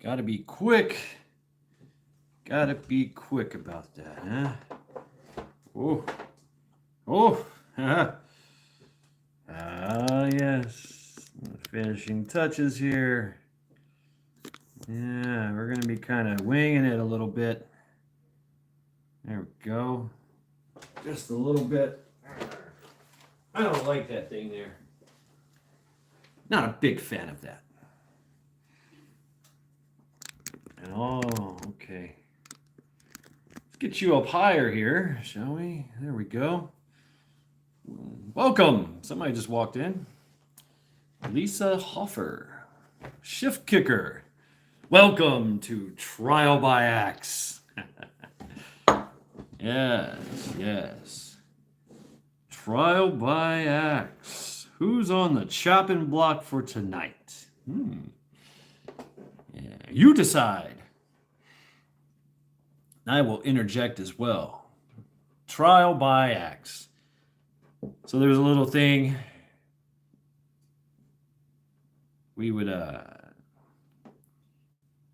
Gotta be quick. Gotta be quick about that, huh? Oh, oh, yes. Finishing touches here. Yeah, we're gonna be kind of winging it a little bit. There we go. Just a little bit. I don't like that thing there. Not a big fan of that. And okay. Let's get you up higher here, shall we? There we go. Welcome. Somebody just walked in. Lisa Hoffer, shift kicker. Welcome to Trial by Axe. Yes. Trial by Axe. Who's on the chopping block for tonight? Yeah, you decide. I will interject as well. Trial by Axe. So there's a little thing. We would,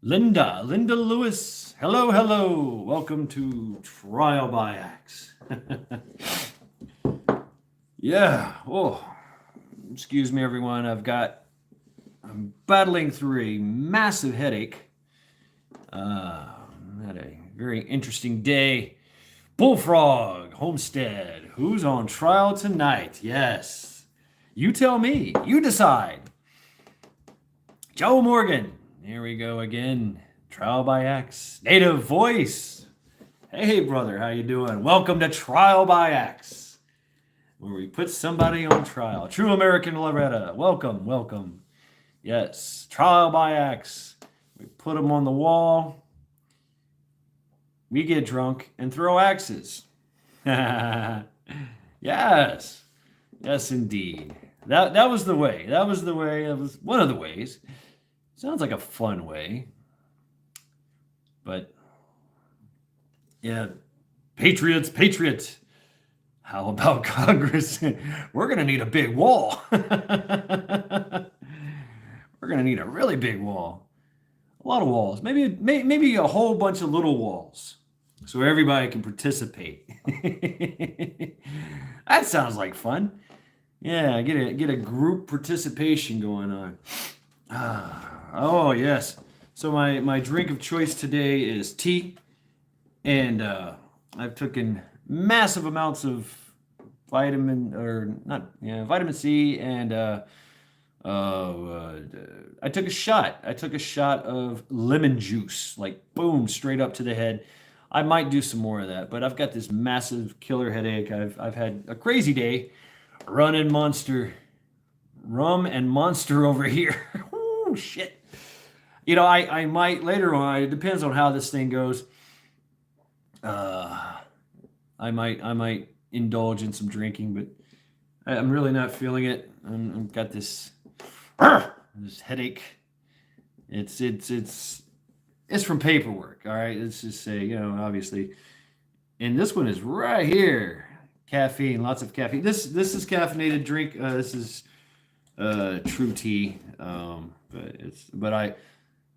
Linda Lewis. Hello. Welcome to Trial by Axe. Yeah. Oh, excuse me, everyone. I'm battling through a massive headache. Had a very interesting day. Bullfrog Homestead. Who's on trial tonight? Yes. You tell me. You decide. Joe Morgan. Here we go again. Trial by Axe. Native Voice. Hey, brother. How you doing? Welcome to Trial by Axe, where we put somebody on trial. True American Loretta. Welcome. Yes. Trial by Axe. We put them on the wall. We get drunk and throw axes. Yes. Yes, indeed. That was the way. That was one of the ways. Sounds like a fun way. But, yeah. Patriot. How about Congress? We're going to need a big wall. We're going to need a really big wall. A lot of walls. Maybe a whole bunch of little walls, so everybody can participate. That sounds like fun. Yeah, get a group participation going on. Oh yes. So my drink of choice today is tea, and I've taken massive amounts of vitamin C, and I took a shot. Of lemon juice, like boom, straight up to the head. I might do some more of that, but I've got this massive killer headache. I've had a crazy day, running rum and monster over here. Oh shit. I might later on. It depends on how this thing goes. I might indulge in some drinking, but I'm really not feeling it. I've got this headache. It's from paperwork. All right, let's just say, obviously, and this one is right here. Caffeine, lots of caffeine. This is caffeinated drink. This is true tea. But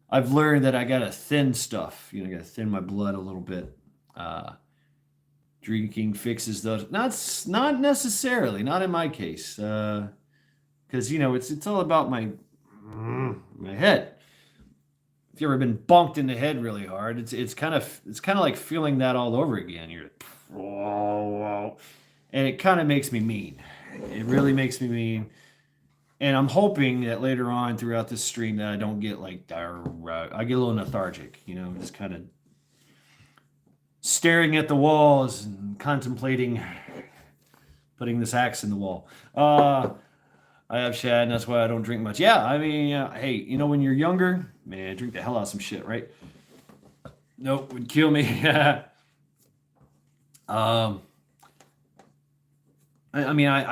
I've learned that I gotta thin stuff. I gotta thin my blood a little bit. Drinking fixes those. Not necessarily. Not in my case. Because it's all about my head. If you ever been bonked in the head really hard, it's kind of like feeling that all over again. And it kind of makes me mean. It really makes me mean. And I'm hoping that later on throughout this stream that I don't get I get a little lethargic. Just kind of staring at the walls and contemplating putting this axe in the wall. I have shad, and that's why I don't drink much. Yeah, I mean, hey, when you're younger, man, drink the hell out of some shit, right? Nope, would kill me. I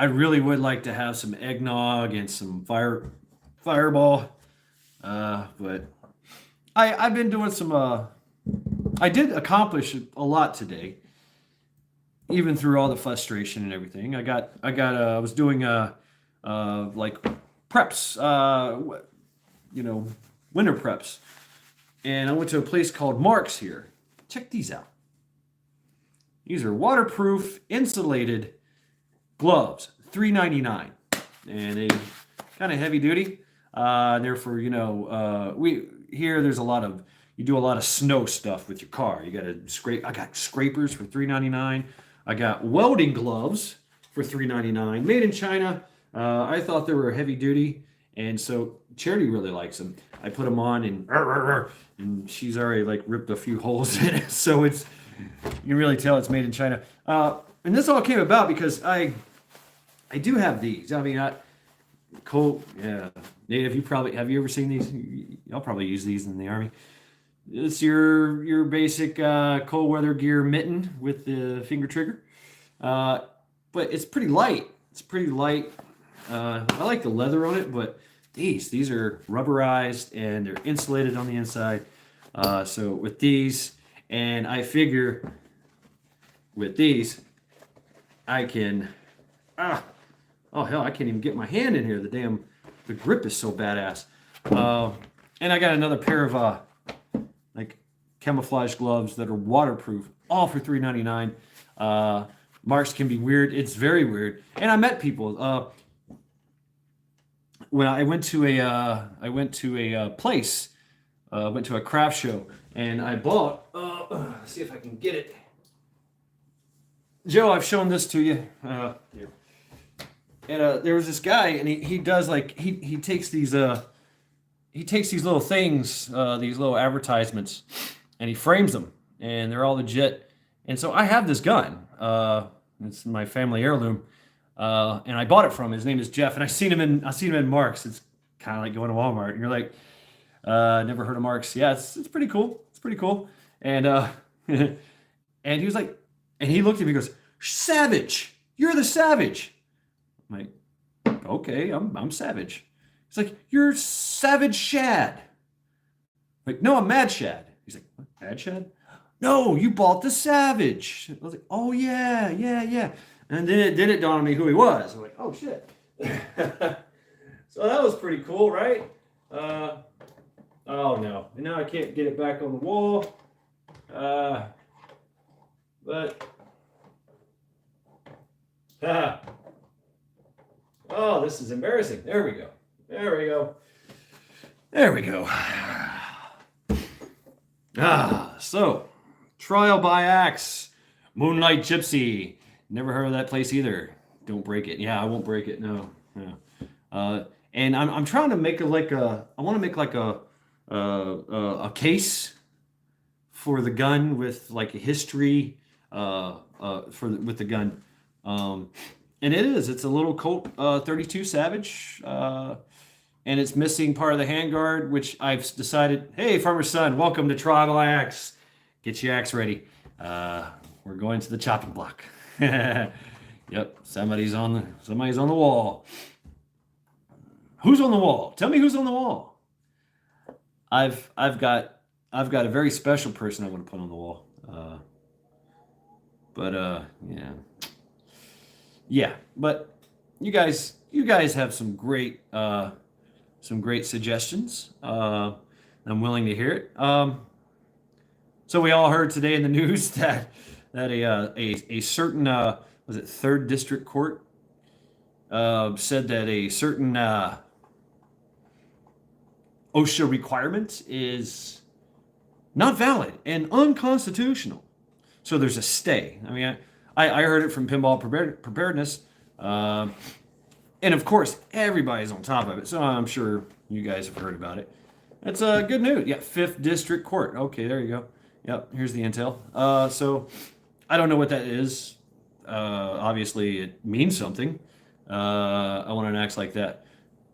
really would like to have some eggnog and some fireball, but I've been doing some. I did accomplish a lot today, even through all the frustration and everything. I was doing like preps, winter preps. and I went to a place called Mark's here. Check these out. These are waterproof, insulated gloves, $3.99, and they kind of heavy duty. They're for we here. There's a lot of you do a lot of snow stuff with your car. You got to scrape. I got scrapers for $3.99. I got welding gloves for $3.99, made in China. I thought they were heavy duty, and so Charity really likes them. I put them on, and she's already like ripped a few holes in it. So you can really tell it's made in China. And this all came about because I do have these. I mean, cool. Yeah, Nate, have you ever seen these? Y'all probably use these in the Army. It's your basic cold weather gear mitten with the finger trigger, but it's pretty light. It's pretty light. I like the leather on it, but these are rubberized and they're insulated on the inside. So with these, and I figure with these, I can. Oh hell, I can't even get my hand in here. The grip is so badass. And I got another pair of like camouflage gloves that are waterproof, all for $3.99. Marks can be weird. It's very weird. And I met people. When I went to a place, went to a craft show, and I bought. Let's see if I can get it. Joe, I've shown this to you. Here. And there was this guy, and he does like he takes these little things, these little advertisements, and he frames them, and they're all legit. And so I have this gun. It's my family heirloom, and I bought it from him. His name is Jeff, and I seen him in Mark's. It's kind of like going to Walmart, and you're like, never heard of Mark's? Yeah, it's pretty cool. It's pretty cool. And and he was like, and he looked at me and goes, "Savage, you're the Savage." I'm like, okay, I'm Savage. He's like, "You're Savage Shad." I'm like, "No, I'm Mad Shad." He's like, "What, Mad Shad?" "No, you bought the Savage." I was like, "Oh yeah. And then it dawned on me who he was. I'm like, "Oh shit." So that was pretty cool, right? Oh no, and now I can't get it back on the wall. But oh, this is embarrassing. There we go. So Trial by Axe, Moonlight Gypsy. Never heard of that place either. Don't break it. Yeah, I won't break it. No. And I'm trying to make I want to make like a case for the gun with like a history with the gun. And it's a little Colt 32 Savage, and it's missing part of the handguard, which I've decided, hey, farmer's son, welcome to Trial by Axe. Get your axe ready. We're going to the chopping block. Yep, somebody's on the wall. Who's on the wall? Tell me who's on the wall. I've got a very special person I want to put on the wall. Yeah, but you guys have some great suggestions. I'm willing to hear it. So we all heard today in the news that a certain was it 3rd District Court said that a certain OSHA requirement is not valid and unconstitutional. So there's a stay. I mean, I heard it from Pinball Preparedness. And of course, everybody's on top of it. So I'm sure you guys have heard about it. That's good news. Yeah, 5th District Court. Okay, there you go. Yep, here's the intel. So I don't know what that is. Obviously, it means something. I want an axe like that.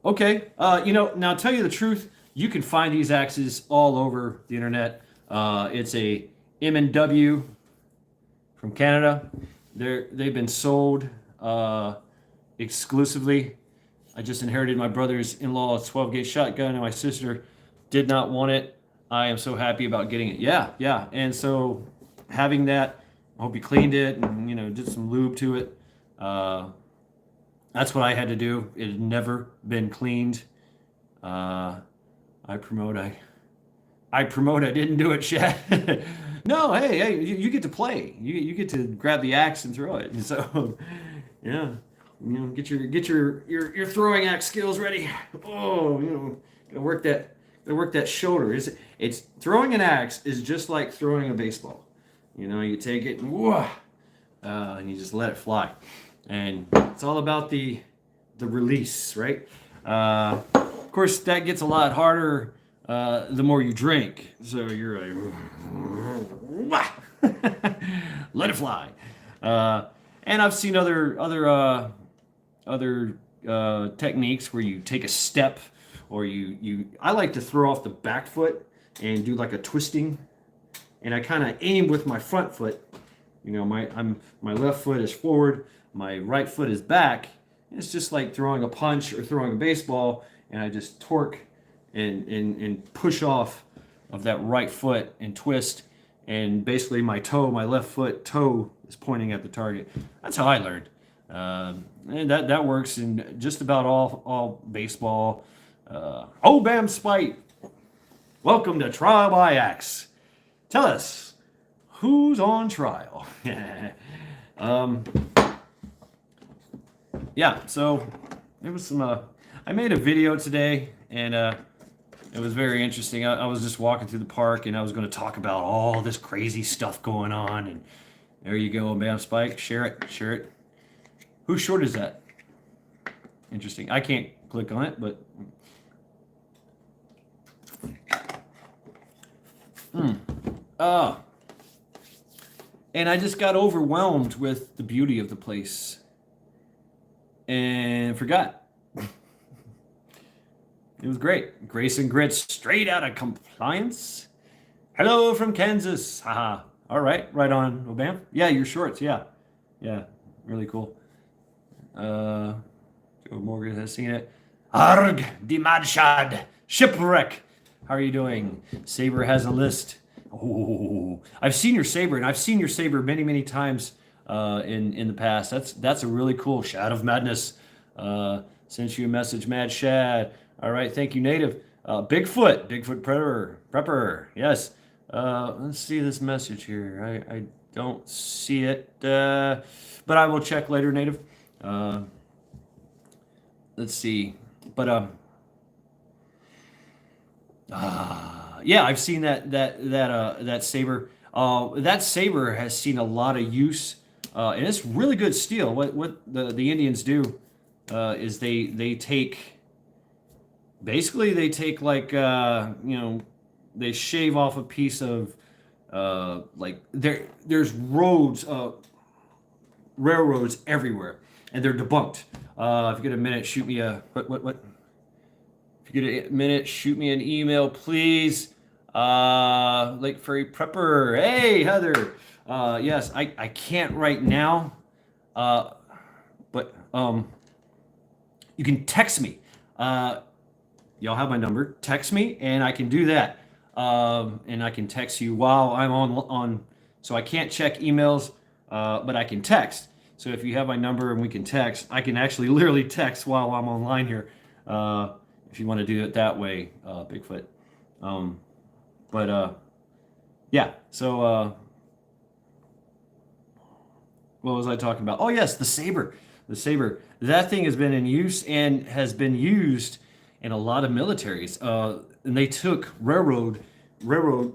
Okay, now tell you the truth, you can find these axes all over the internet. It's a M&W from Canada. They've been sold exclusively. I just inherited my brother's in-law's 12-gauge shotgun, and my sister did not want it. I am so happy about getting it. Yeah. And so having that, I hope you cleaned it and did some lube to it. That's what I had to do. It had never been cleaned. I promote. I promote. I didn't do it, Shad. No, hey, you get to play. You get to grab the axe and throw it. And so, yeah, get your throwing axe skills ready. Oh, gotta work that shoulder. It's throwing an axe is just like throwing a baseball. You take it and and you just let it fly, and it's all about the release, right? Of course, that gets a lot harder the more you drink. So you're like, let it fly. And I've seen other techniques where you take a step, or I like to throw off the back foot and do like a twisting, and I kind of aim with my front foot. My left foot is forward, my right foot is back. It's just like throwing a punch or throwing a baseball, and I just torque and push off of that right foot and twist, and basically my left foot toe is pointing at the target. That's how I learned, and that works in just about all baseball. Bam Spite, welcome to Trial by Axe. Tell us, who's on trial? Yeah, so it was some. I made a video today, and it was very interesting. I was just walking through the park, and I was going to talk about all this crazy stuff going on. And there you go, Bam Spike. Share it. Whose short is that? Interesting. I can't click on it, but. And I just got overwhelmed with the beauty of the place and forgot. It was great. Grace and Grit, straight out of compliance. Hello from Kansas. Haha. All right. Right on, Obam. Yeah, your shorts. Yeah. Really cool. Joe Morgan has seen it. Arg, die Madshad. Shipwreck. How are you doing? Saber has a list. Oh, I've seen your saber, and I've seen your saber many, many times in the past. That's a really cool Shad of Madness. Sent you a message, Mad Shad. All right, thank you, Native. Bigfoot Prepper. Yes. Let's see this message here. I don't see it, but I will check later, Native. Let's see, but yeah, I've seen that saber. That saber has seen a lot of use, and it's really good steel. What the Indians do is they take like they shave off a piece of like there's railroads everywhere, and they're debunked. If you get a minute, shoot me a what? If you get a minute, shoot me an email, please. Lake Ferry Prepper. Hey, Heather. Yes, I can't right now, but you can text me. Y'all have my number. Text me, and I can do that. And I can text you while I'm on. So I can't check emails, but I can text. So if you have my number and we can text, I can actually literally text while I'm online here. If you want to do it that way, Bigfoot. Yeah. So what was I talking about? Oh yes, the saber. The saber. That thing has been in use and has been used in a lot of militaries. And they took railroad,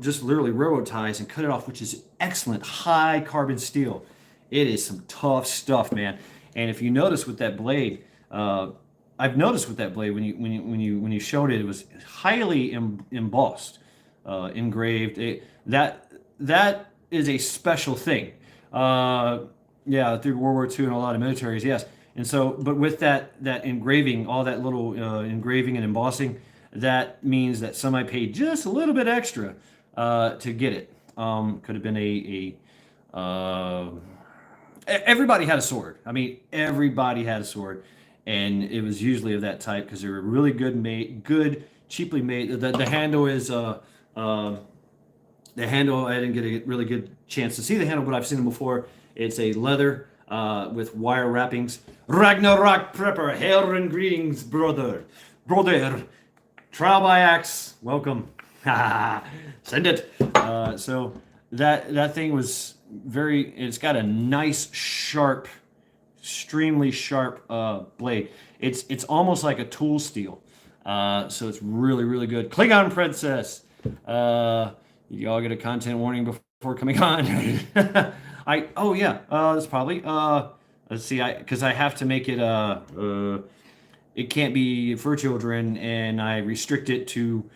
just literally railroad ties and cut it off, which is excellent high carbon steel. It is some tough stuff, man. And if you notice with that blade, I've noticed with that blade when you showed it, it was highly embossed, engraved. That is a special thing. Yeah, through World War II and a lot of militaries, yes. And so, but with that engraving, all that little engraving and embossing, that means that somebody paid just a little bit extra to get it. Could have been everybody had a sword. I mean, everybody had a sword, and it was usually of that type because they were really good, cheaply made. The handle is the handle. I didn't get a really good chance to see the handle, but I've seen them before. It's a leather with wire wrappings. Ragnarok Prepper, hail and greetings, brother. Trial by Axe, welcome. Send it. So that thing was very. It's got a nice sharp, extremely sharp blade. It's almost like a tool steel. So it's really really good. Klingon Princess. Y'all get a content warning before coming on. Oh yeah. That's probably let's see. Because I have to make it it can't be for children, and I restrict it to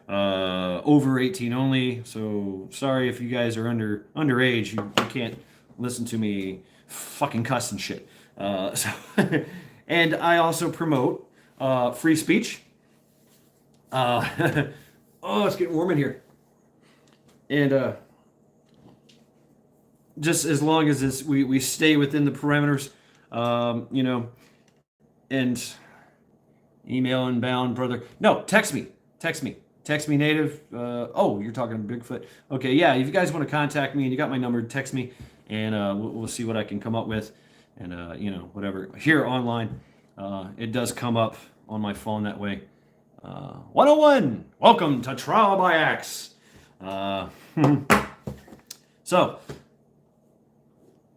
over 18 only. So sorry if you guys are underage, you can't listen to me fucking cuss and shit. So and I also promote free speech. Oh, it's getting warm in here, and just as long as we stay within the parameters, you know, and email inbound, brother. No, text me. Text me. Text me native. Oh, you're talking Bigfoot. Okay, yeah. If you guys want to contact me and you got my number, text me, and we'll see what I can come up with, and you know, whatever. Here online, it does come up on my phone that way. 101. Welcome to Trial by Axe. So,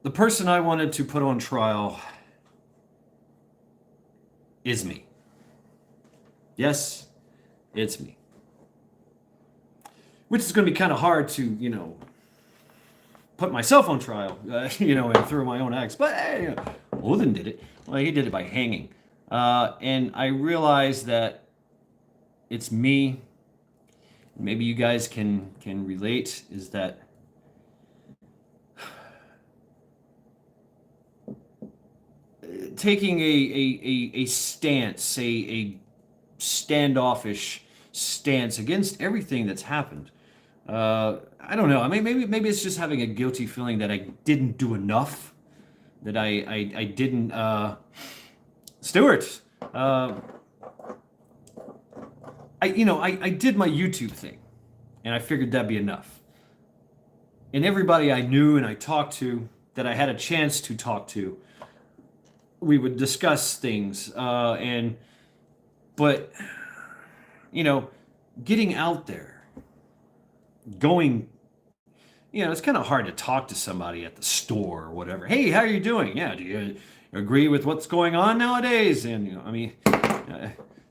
the person I wanted to put on trial is me. Yes, it's me. Which is going to be kind of hard to, you know, put myself on trial, you know, and through my own axe. But hey, Odin did it. Well, he did it by hanging. And I realized that it's me. Maybe you guys can relate. Is that taking a stance, a standoffish stance against everything that's happened. I don't know. I mean, maybe it's just having a guilty feeling that I didn't do enough, that I didn't. Stuart, I did my YouTube thing, and I figured that'd be enough. And everybody I knew and I talked to, that I had a chance to talk to, we would discuss things, but you know, getting out there, going, you know, it's kind of hard to talk to somebody at the store or whatever. Hey, how are you doing? Yeah, do you agree with what's going on nowadays? And you know, I mean,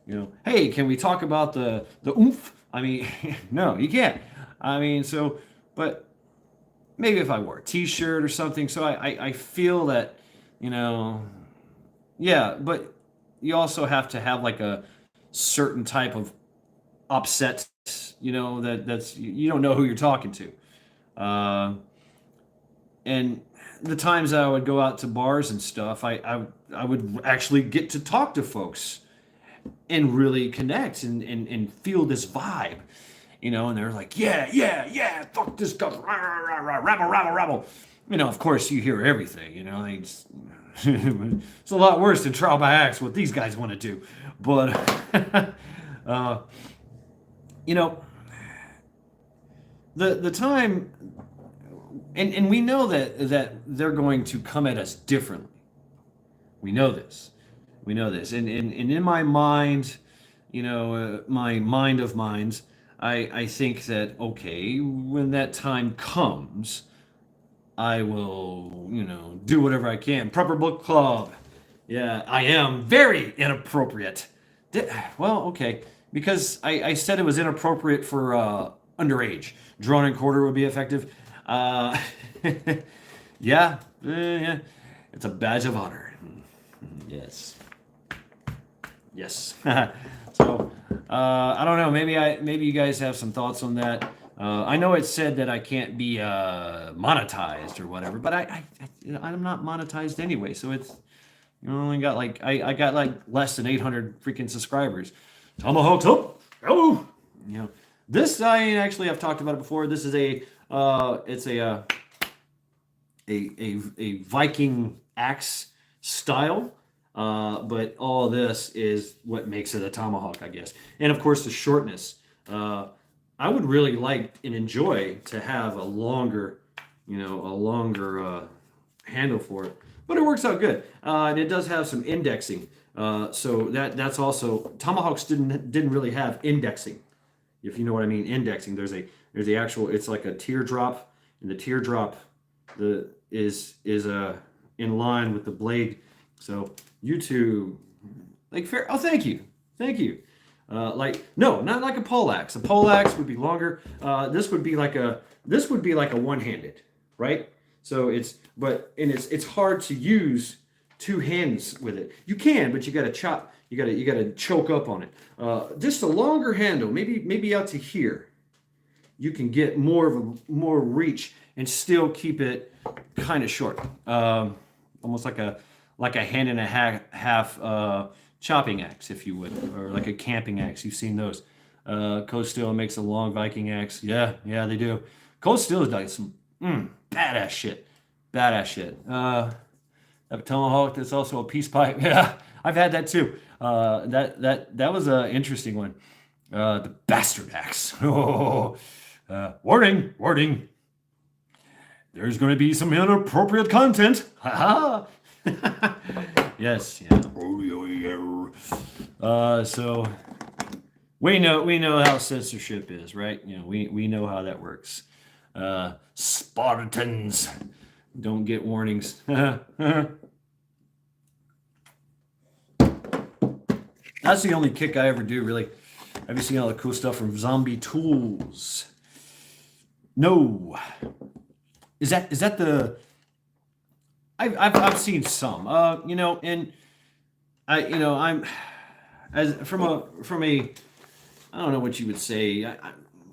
you know, hey, can we talk about the oomph? I mean, no, you can't. I mean, so, but maybe if I wore a T-shirt or something, so I feel that, you know, yeah, but you also have to have like a certain type of upset, you know, that's you don't know who you're talking to. And the times I would go out to bars and stuff, I would actually get to talk to folks and really connect and feel this vibe, you know, and they're like, yeah, fuck this guy, rabble. You know, of course you hear everything, you know, it's a lot worse than trial by axe, what these guys want to do. But, you know, the time, and we know that they're going to come at us differently. We know this. We know this. And in my mind, you know, my mind of minds, I think that, okay, when that time comes, I will, you know, do whatever I can. Proper book club. Yeah, I am very inappropriate. Well, okay, because I said it was inappropriate for underage. Drawn and quarter would be effective. Uh, yeah, yeah, it's a badge of honor. Yes, yes. So I don't know. Maybe you guys have some thoughts on that. I know it said that I can't be monetized or whatever, but I'm not monetized anyway. So it's, you know, only got like I got like less than 800 freaking subscribers. Tomahawks up. Oh, you know, this I've talked about it before. This is it's a Viking axe style. But all this is what makes it a tomahawk, I guess. And of course, the shortness. I would really like and enjoy to have a longer handle for it. But it works out good, and it does have some indexing. So that's also tomahawks didn't really have indexing. if you know what I mean, indexing. There's the actual. It's like a teardrop, and the teardrop is in line with the blade. So YouTube, like fair. Oh, thank you. Like no, not like a poleaxe. A poleaxe would be longer. This would be like a one-handed, right? So it's hard to use two hands with it. You can, but you got to chop. You got to choke up on it. Just a longer handle, maybe out to here. You can get more reach and still keep it kind of short. Almost like a hand and a half chopping axe, if you would, or like a camping axe. You've seen those. Cold Steel makes a long Viking axe. Yeah, they do. Cold Steel is like some badass shit. A tomahawk that's also a peace pipe. Yeah, I've had that too. That was an interesting one. The bastard axe. Oh, warning. There's going to be some inappropriate content. Ha ha. Yes. Yeah. So we know how censorship is, right? You know, we know how that works. Spartans don't get warnings. That's the only kick I ever do, really. Have you seen all the cool stuff from Zombie Tools? No. Is that the? I've seen some. And I'm as from a I don't know what you would say.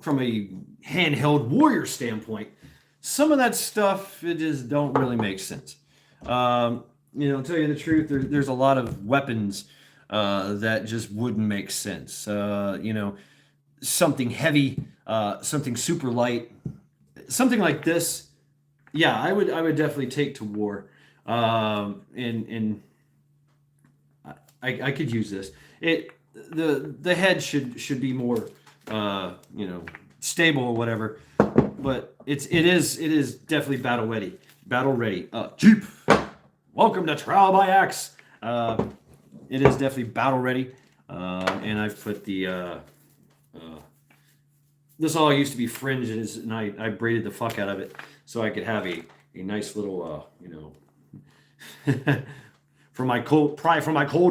From a handheld warrior standpoint, some of that stuff it just don't really make sense. To tell you the truth, there's a lot of weapons that just wouldn't make sense. Something heavy, something super light, something like this. Yeah, I would definitely take to war, and I could use this. The head should be more stable or whatever, but it is definitely battle ready. Jeep, welcome to Trial by Axe. It is definitely battle ready, and I've put the this all used to be fringes, and I braided the fuck out of it so I could have a nice little for my cold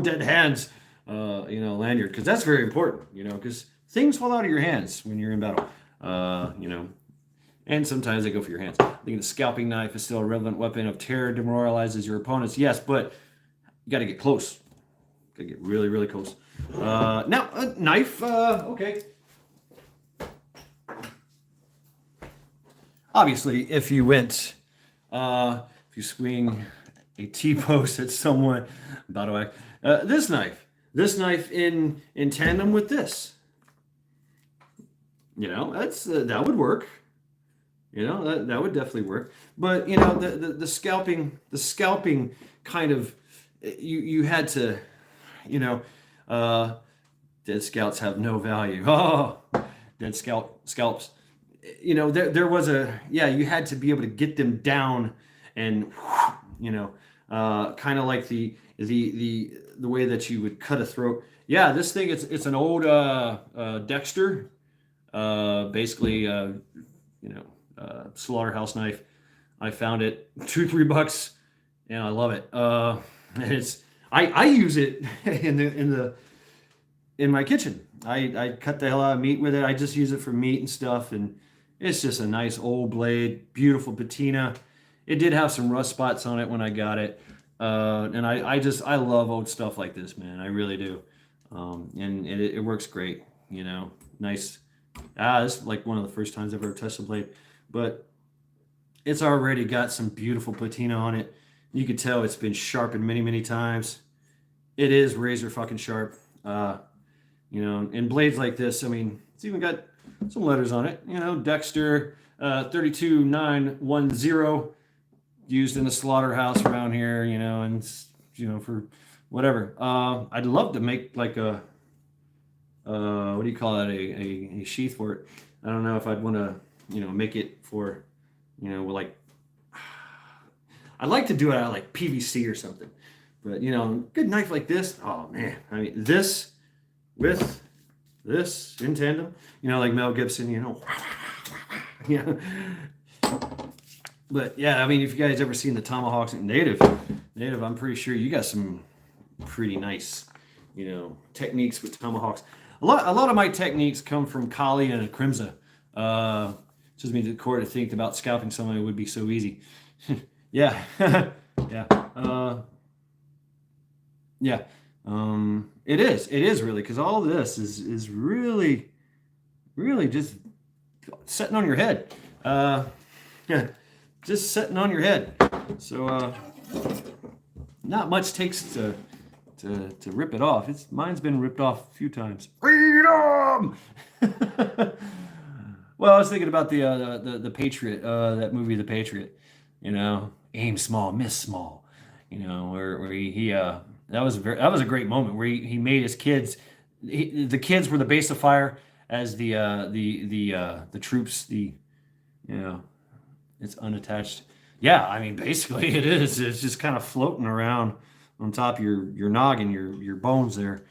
dead hands lanyard, because that's very important, because things fall out of your hands when you're in battle, and sometimes they go for your hands. I think the scalping knife is still a relevant weapon of terror, demoralizes your opponents. Yes, but you got to get close. Got to get really, really close. Now, a knife, okay. Obviously, if you swing a T-post at someone, this knife in tandem with this, that's that would work. That would definitely work. But the scalping kind of, you had to, dead scouts have no value. Oh, dead scalps. There was you had to be able to get them down, and kind of like the way that you would cut a throat. Yeah, this thing it's an old Dexter, basically slaughterhouse knife. I found it $2-3, and I love it. I use it in my kitchen. I cut the hell out of meat with it. I just use it for meat and stuff, and it's just a nice old blade, beautiful patina. It did have some rust spots on it when I got it, and I love old stuff like this, man. I really do, and it works great. Nice. This is like one of the first times I've ever touched a blade, but it's already got some beautiful patina on it. You could tell it's been sharpened many, many times. It is razor fucking sharp. And blades like this, it's even got some letters on it. Dexter 32910, used in the slaughterhouse around here, and for whatever. I'd love to make like a what do you call that? A sheath for it. I don't know if I'd want to, make it for, like, I'd like to do it out of like PVC or something. But good knife like this, oh man. This with this in tandem. Like Mel Gibson. Yeah. But yeah, I mean, if you guys ever seen the tomahawks native, I'm pretty sure you got some pretty nice, techniques with tomahawks. A lot of my techniques come from Kali and Crimsa. Just means the court to think about scalping somebody would be so easy. Yeah, yeah, yeah. It is. It is really because all this is really, really just sitting on your head. Yeah, just sitting on your head. So not much takes to rip it off. Mine's been ripped off a few times. Freedom. Well, I was thinking about the Patriot, that movie, The Patriot. Aim small, miss small. Where he that was a great moment where he made his kids. The kids were the base of fire as the troops. You know it's unattached. Yeah, I mean basically it is. It's just kind of floating around on top of your noggin, your bones there,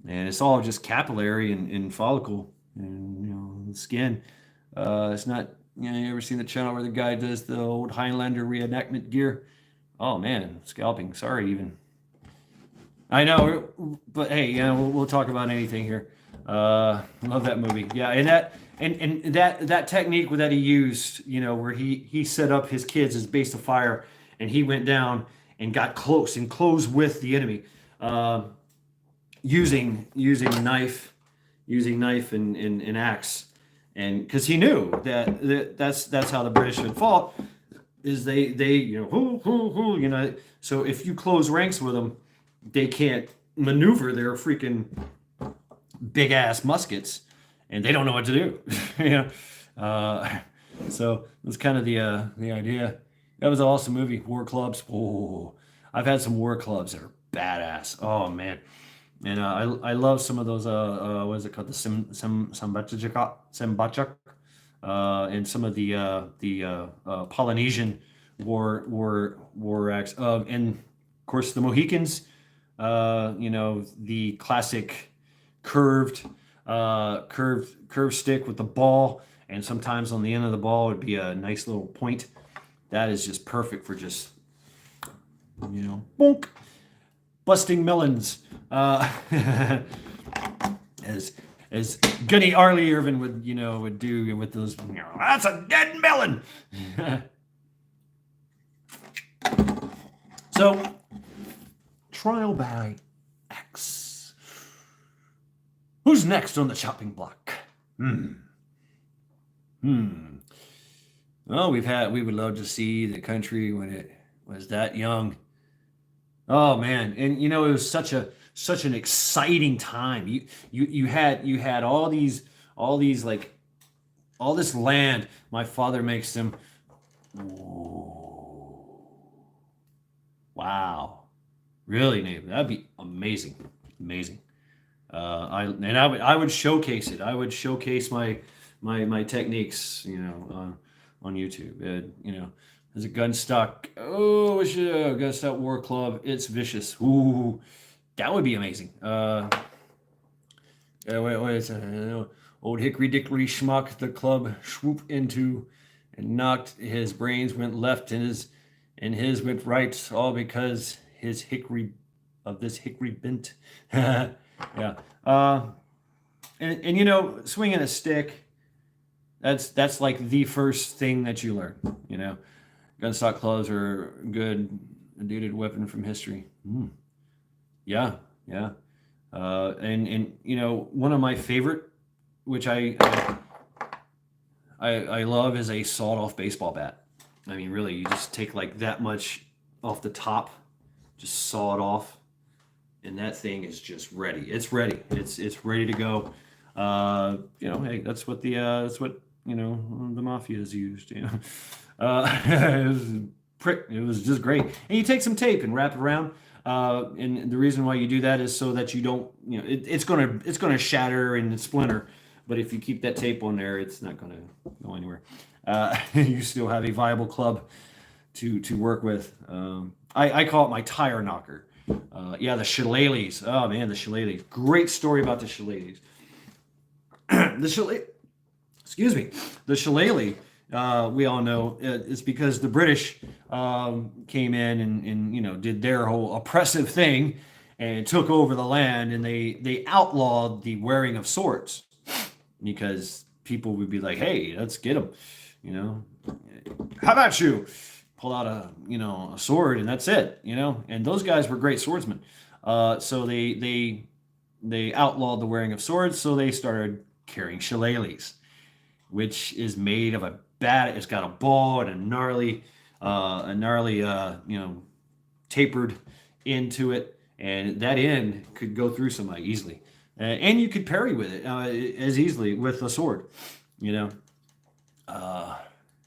and it's all just capillary and follicle and the skin. It's not. You ever seen the channel where the guy does the old Highlander reenactment gear? Oh man, scalping. Sorry, even. I know, but hey, we'll talk about anything here. Love that movie. Yeah, and that technique that he used, where he set up his kids as base of fire, and he went down and got close and closed with the enemy, using knife and axe, and because he knew that's how the British had fought, is they so if you close ranks with them, they can't maneuver their freaking big ass muskets, and they don't know what to do. So that's kind of the idea. That was an awesome movie. War clubs. Oh, I've had some war clubs that are badass. Oh man, and I love some of those. What is it called? The Sambachak, and some of the Polynesian war acts. And of course the Mohicans. The classic curved stick with the ball, and sometimes on the end of the ball would be a nice little point. That is just perfect for just bonk, busting melons. As Gunny Arlie Irvin would do with those. That's a dead melon. So. Trial by X. Who's next on the chopping block? Well, we would love to see the country when it was that young. Oh man, and it was such an exciting time. You had all these like all this land. My father makes them. Whoa. Wow. Really, Nate? That'd be amazing, amazing. I would showcase it. I would showcase my techniques, on YouTube. There's a gun stock. Oh, gun stock war club. It's vicious. Ooh, that would be amazing. What is it? Old Hickory Dickory Schmuck. The club swooped into and knocked. His brains went left and his went right. All because his hickory bent. Yeah. And swinging a stick, that's like the first thing that you learn. Gun stock clubs are a good dated weapon from history. Yeah. And one of my favorite, which I love, is a sawed-off baseball bat. I mean, really, you just take like that much off the top, just saw it off, and that thing is just ready. It's ready. It's ready to go. Hey, that's what the mafia has used. It was just great. And you take some tape and wrap it around. And the reason why you do that is so that you don't, it's gonna shatter and splinter. But if you keep that tape on there, it's not gonna go anywhere. You still have a viable club to work with. I call it my tire knocker. The shillelaghs. Oh man, the shillelaghs. Great story about the shillelaghs. the shillelagh, excuse me, the shillelagh, we all know it's because the British came in and did their whole oppressive thing and took over the land, and they outlawed the wearing of swords because people would be like, hey, let's get them, you know, how about you pull out a sword and that's it, and those guys were great swordsmen. So they outlawed the wearing of swords, so they started carrying shillelaghs, which is made of a bat. It's got a ball and a gnarly, tapered into it, and that end could go through somebody easily, and you could parry with it as easily with a sword. You know,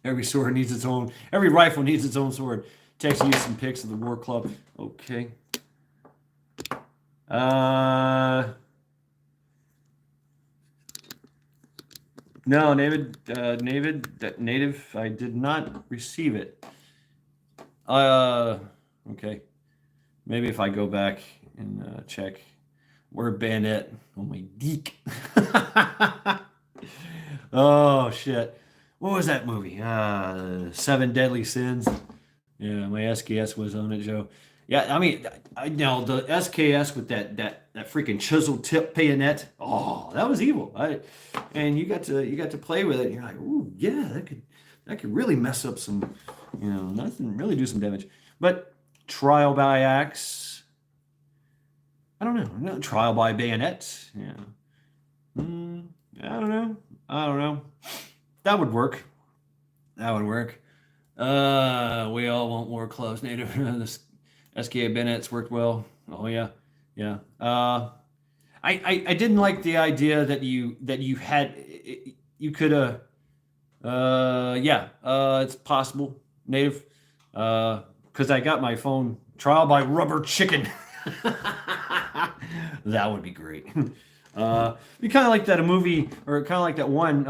every sword needs its own. Every rifle needs its own sword. Text you some pics of the War Club. Okay. No, native. I did not receive it. Okay. Maybe if I go back and check. Word Bandit. Oh my geek. Oh shit. What was that movie? Seven Deadly Sins. Yeah, my SKS was on it, Joe. Yeah, I mean, I know the SKS with that freaking chisel tip bayonet. Oh, that was evil. And you got to play with it. And you're like, ooh, yeah, that could really mess up some, nothing, really do some damage. But trial by axe, I don't know. No, trial by bayonet, yeah. I don't know. That would work. We all want more clothes. Native. This SKA bayonets worked well. Oh yeah. I didn't like the idea that you had you could it's possible, Native, because I got my phone trial by rubber chicken. That would be great. Be kind of like that a movie, or kind of like that one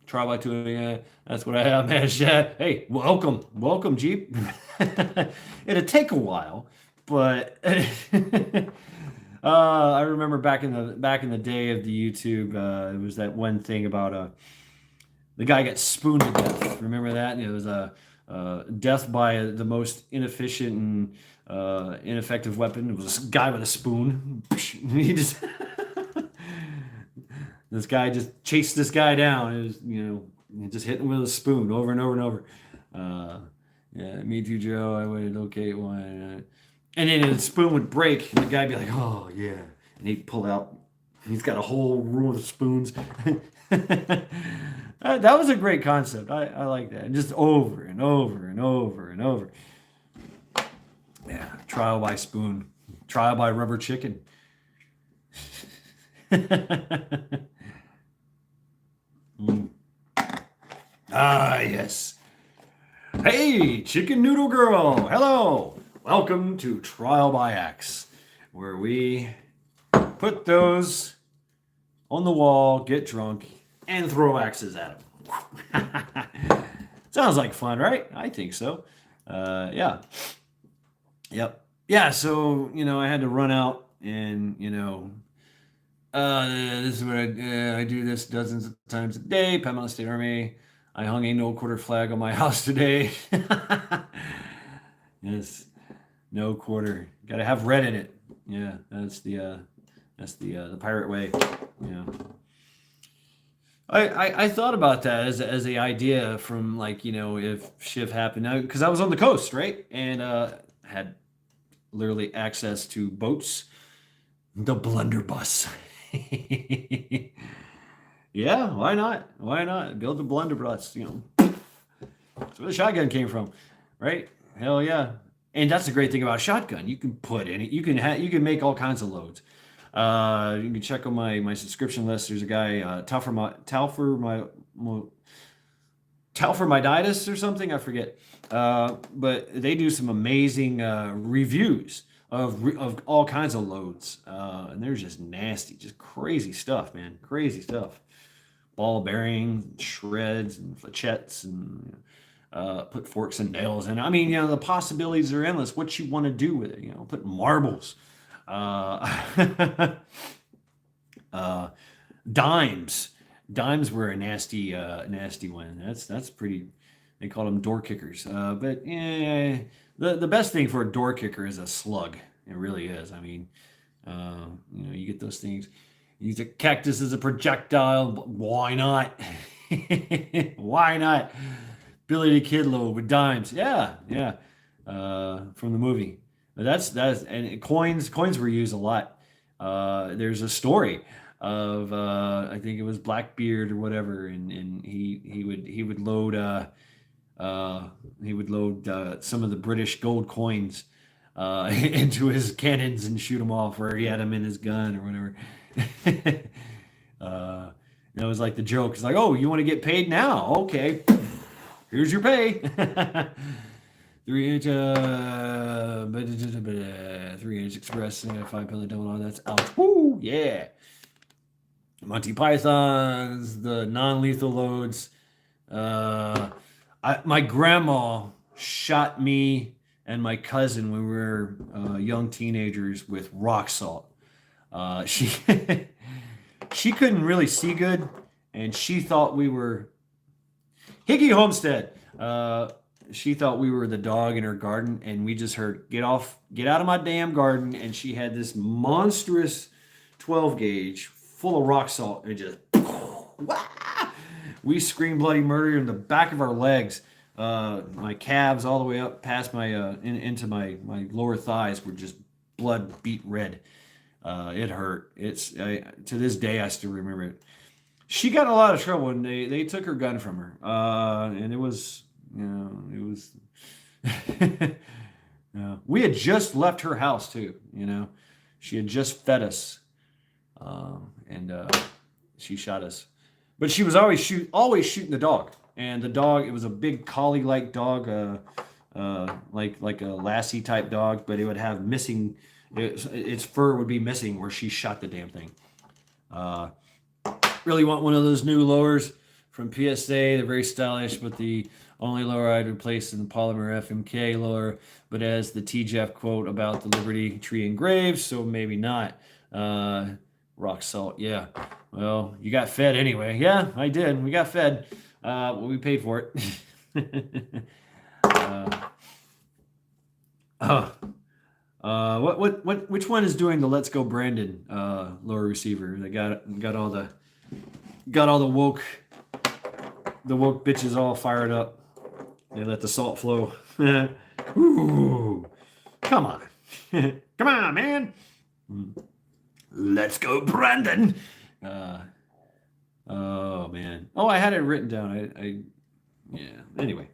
trial by two. That's what I have, man. Hey, welcome, Jeep. It'd take a while, but I remember back in the day of the YouTube, it was that one thing about the guy got spooned to death. Remember that? And it was a death by the most inefficient and ineffective weapon. It was this guy with a spoon. He just this guy just chased this guy down. It was just hitting him with a spoon over and over and over. Yeah, me too, Joe. I would okay one. And then the spoon would break, and the guy'd be like, "Oh yeah," and he'd pull out. He's got a whole room of spoons. That was a great concept. I like that. And just over and over and over and over. Yeah, trial by spoon, trial by rubber chicken. Ah, yes. Hey, Chicken Noodle Girl. Hello. Welcome to Trial by Axe, where we put those on the wall, get drunk, and throw axes at them. Sounds like fun, right? I think so. Yeah. Yep. Yeah, so, I had to run out and, this is what I do this dozens of times a day. Pamela State Army. I hung a no quarter flag on my house today. Yes, no quarter. Got to have red in it. Yeah, that's the pirate way. Yeah. I thought about that as a idea from if Shiv happened, because I was on the coast, right, and had literally access to boats, the blunderbuss. Yeah, why not? Why not build a blunderbuss? That's where the shotgun came from, right? Hell yeah! And that's the great thing about a shotgun. You can put in it. You can make all kinds of loads. You can check on my subscription list. There's a guy, Talformiditis or something. I forget. But they do some amazing reviews of all kinds of loads, and they're just nasty, just crazy stuff, man. Crazy stuff. Ball bearings, shreds, and flechettes, and put forks and nails in. I mean, the possibilities are endless. What you want to do with it? Put marbles. Dimes. Dimes were a nasty one. That's pretty. They called them door kickers. But yeah, the best thing for a door kicker is a slug. It really is. I mean, you get those things. Use a cactus as a projectile. Why not? Why not? Billy the Kid load with dimes. Yeah, yeah. From the movie. But that's and coins were used a lot. There's a story of I think it was Blackbeard or whatever, and he would load some of the British gold coins into his cannons and shoot them off where he had them in his gun or whatever. uh, that was like the joke. It's like, oh, you want to get paid now? Okay, here's your pay. 3 inch, 3 inch express, 5 pellet double on. That's out. Woo, yeah. Monty Python's, the non-lethal loads. My grandma shot me and my cousin when we were young teenagers with rock salt. She she couldn't really see good, and she thought we were Higgy Homestead. She thought we were the dog in her garden, and we just heard, get out of my damn garden. And she had this monstrous 12 gauge full of rock salt, and just we screamed bloody murder in the back of our legs. My calves all the way up past my into my lower thighs were just blood beet red. It hurt. To this day I still remember it. She got in a lot of trouble, and they took her gun from her, and it was. We had just left her house too. She had just fed us, and she shot us. But she was always shooting the dog, and the dog, it was a big collie-like dog, like a Lassie type dog, but it would have missing. Its fur would be missing where she shot the damn thing. Really want one of those new lowers from PSA. They're very stylish, but the only lower I'd replace in the Polymer FMK lower, but as the TJF quote about the Liberty Tree engraved, so maybe not. Rock salt, yeah. Well, you got fed anyway. Yeah, I did. We got fed. We paid for it. Which one is doing the Let's Go Brandon lower receiver? They got all the woke bitches all fired up. They let the salt flow. Ooh, come on. Come on, man. Let's go, Brandon. Oh, man. Oh, I had it written down. Yeah. Anyway,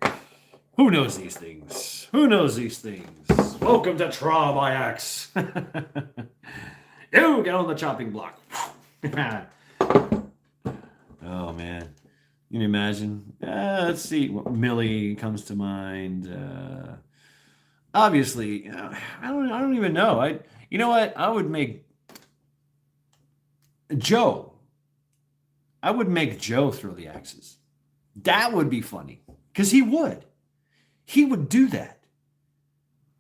who knows these things? Welcome to Tra by Axe. You get on the chopping block. Oh, man. Can you imagine? Let's see what Millie comes to mind. Obviously, I don't even know. You know what? I would make Joe. I would make Joe throw the axes. That would be funny, because he would. He would do that.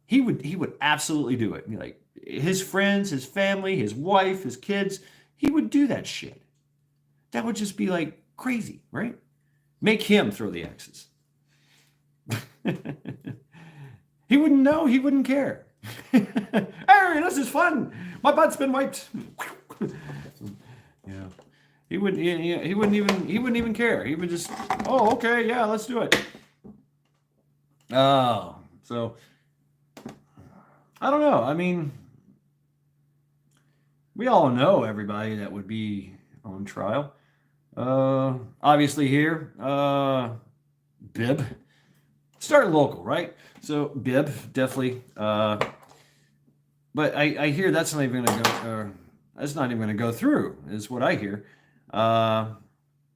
He would absolutely do it. Like his friends, his family, his wife, his kids. He would do that shit. That would just be like crazy, right? Make him throw the axes. He wouldn't know. He wouldn't care. Hey, this is fun. My butt's been wiped. Yeah. He wouldn't even care. He would just, oh, okay, yeah, let's do it. Oh, so I don't know. I mean, we all know everybody that would be on trial. Obviously here, Bibb. Start local, right? So Bibb, definitely. But I hear that's not even gonna go. That's not even gonna go through. Is what I hear.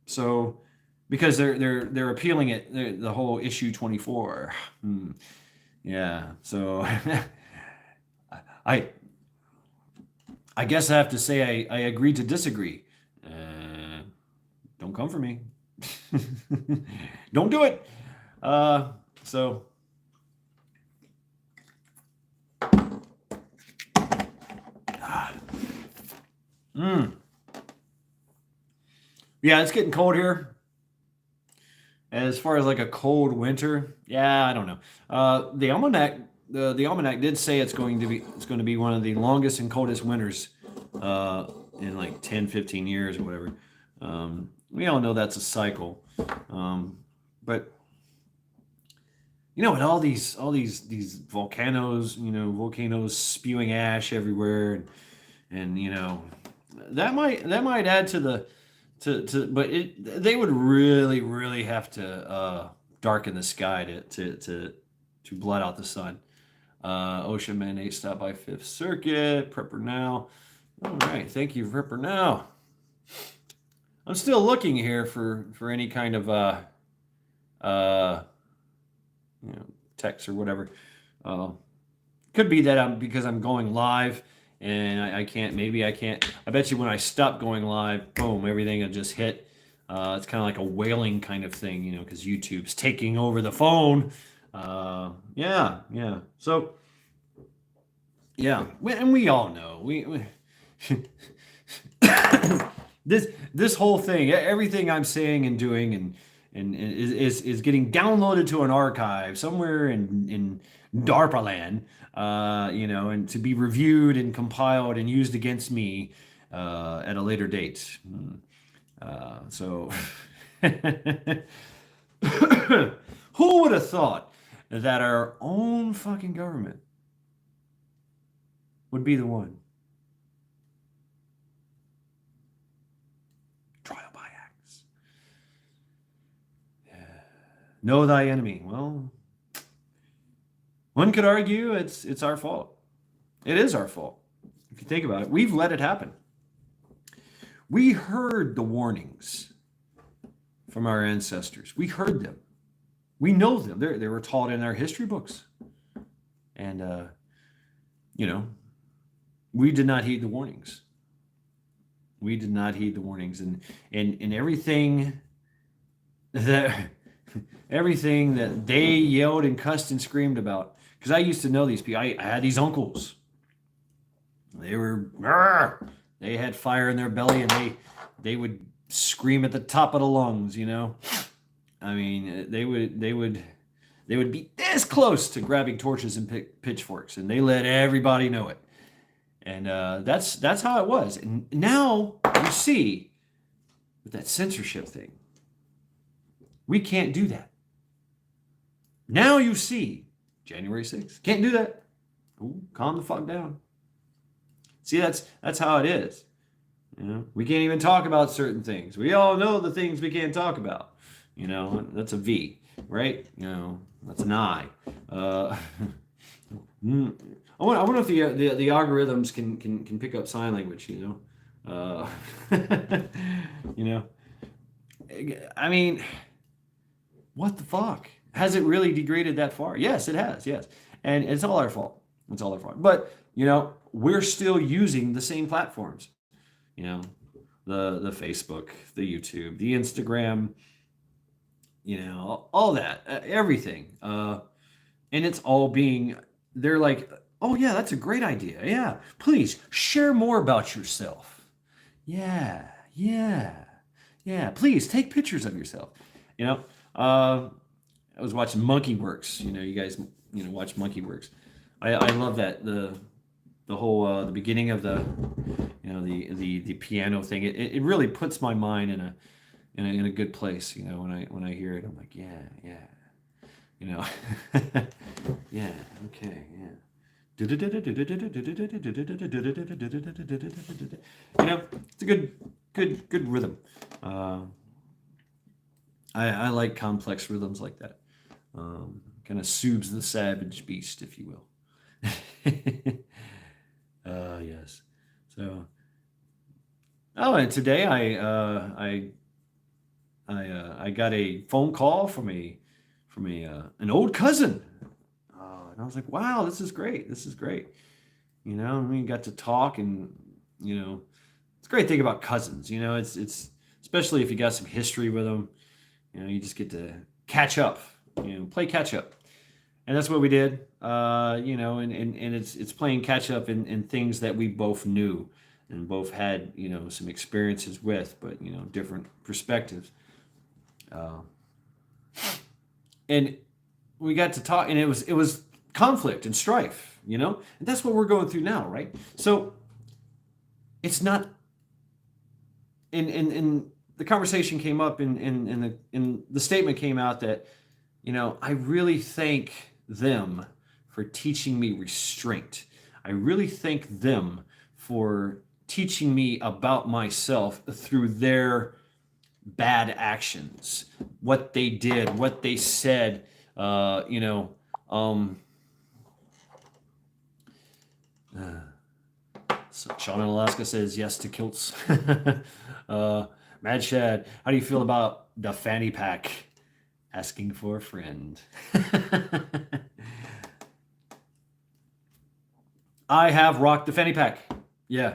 So because they're appealing it, the whole issue 24. Yeah. So I guess I have to say I agree to disagree. Don't come for me. Don't do it. So Yeah, it's getting cold here. As far as like a cold winter, yeah, I don't know. The almanac, the almanac did say it's going to be one of the longest and coldest winters uh, in like 10, 15 years or whatever. We all know that's a cycle, but with all these volcanoes, volcanoes spewing ash everywhere, and that might add to but they would really have to darken the sky to blot out the sun. OSHA mandate stop by Fifth Circuit. Prepper now. All right, thank you, Prepper now. I'm still looking here for any kind of uh, text or whatever. Uh, could be that because I'm going live and I can't. Maybe I can't. I bet you when I stop going live, boom, everything will just hit. It's kind of like a whaling kind of thing, because YouTube's taking over the phone. Yeah, yeah. So, yeah, and we all know we this whole thing, everything I'm saying and doing, and is getting downloaded to an archive somewhere in DARPA land, and to be reviewed and compiled and used against me at a later date. So, who would have thought that our own fucking government would be the one? Trial by axe. Know thy enemy. Well, one could argue it's our fault. It is our fault. If you think about it, we've let it happen. We heard the warnings from our ancestors. We heard them. We know them. They were taught in our history books. And, we did not heed the warnings. We did not heed the warnings. And everything that everything that they yelled and cussed and screamed about. Because I used to know these people. I had these uncles. They were, they had fire in their belly, and they would scream at the top of the lungs. I mean, they would be this close to grabbing torches and pitchforks, and they let everybody know it. And that's how it was. And now you see with that censorship thing, we can't do that. Now you see January 6th. Can't do that. Ooh, calm the fuck down. See, that's how it is. We can't even talk about certain things. We all know the things we can't talk about. That's a V, right? That's an I. I wonder if the algorithms can pick up sign language. I mean, what the fuck? Has it really degraded that far? Yes, it has. Yes, and it's all our fault. It's all our fault. But we're still using the same platforms. The Facebook, the YouTube, the Instagram. All that, everything. And it's all being. They're like, oh yeah, that's a great idea. Yeah, please share more about yourself. Yeah, yeah, yeah. Please take pictures of yourself. I was watching Monkey Works. You guys, watch Monkey Works. I love that the whole the beginning of the the piano thing. It really puts my mind in a good place. When I hear it, I'm like, yeah, yeah, okay, yeah. It's a good rhythm. I like complex rhythms like that. Kind of soothes the savage beast, if you will. Yes. So, and today I got a phone call from an old cousin, and I was like, wow, this is great. This is great. We got to talk, and it's a great thing about cousins. It's especially if you got some history with them. You just get to catch up. Play catch up. And that's what we did, and it's playing catch up in things that we both knew and both had, some experiences with, but, different perspectives. Uh, and we got to talk, and it was conflict and strife, and that's what we're going through now, right? So it's not, in the conversation came up, in the statement came out that, I really thank them for teaching me restraint. I really thank them for teaching me about myself through their bad actions, what they did, what they said. So Sean in Alaska says yes to kilts. Mad Shad, how do you feel about the fanny pack? Asking for a friend. I have rocked the fanny pack. Yeah.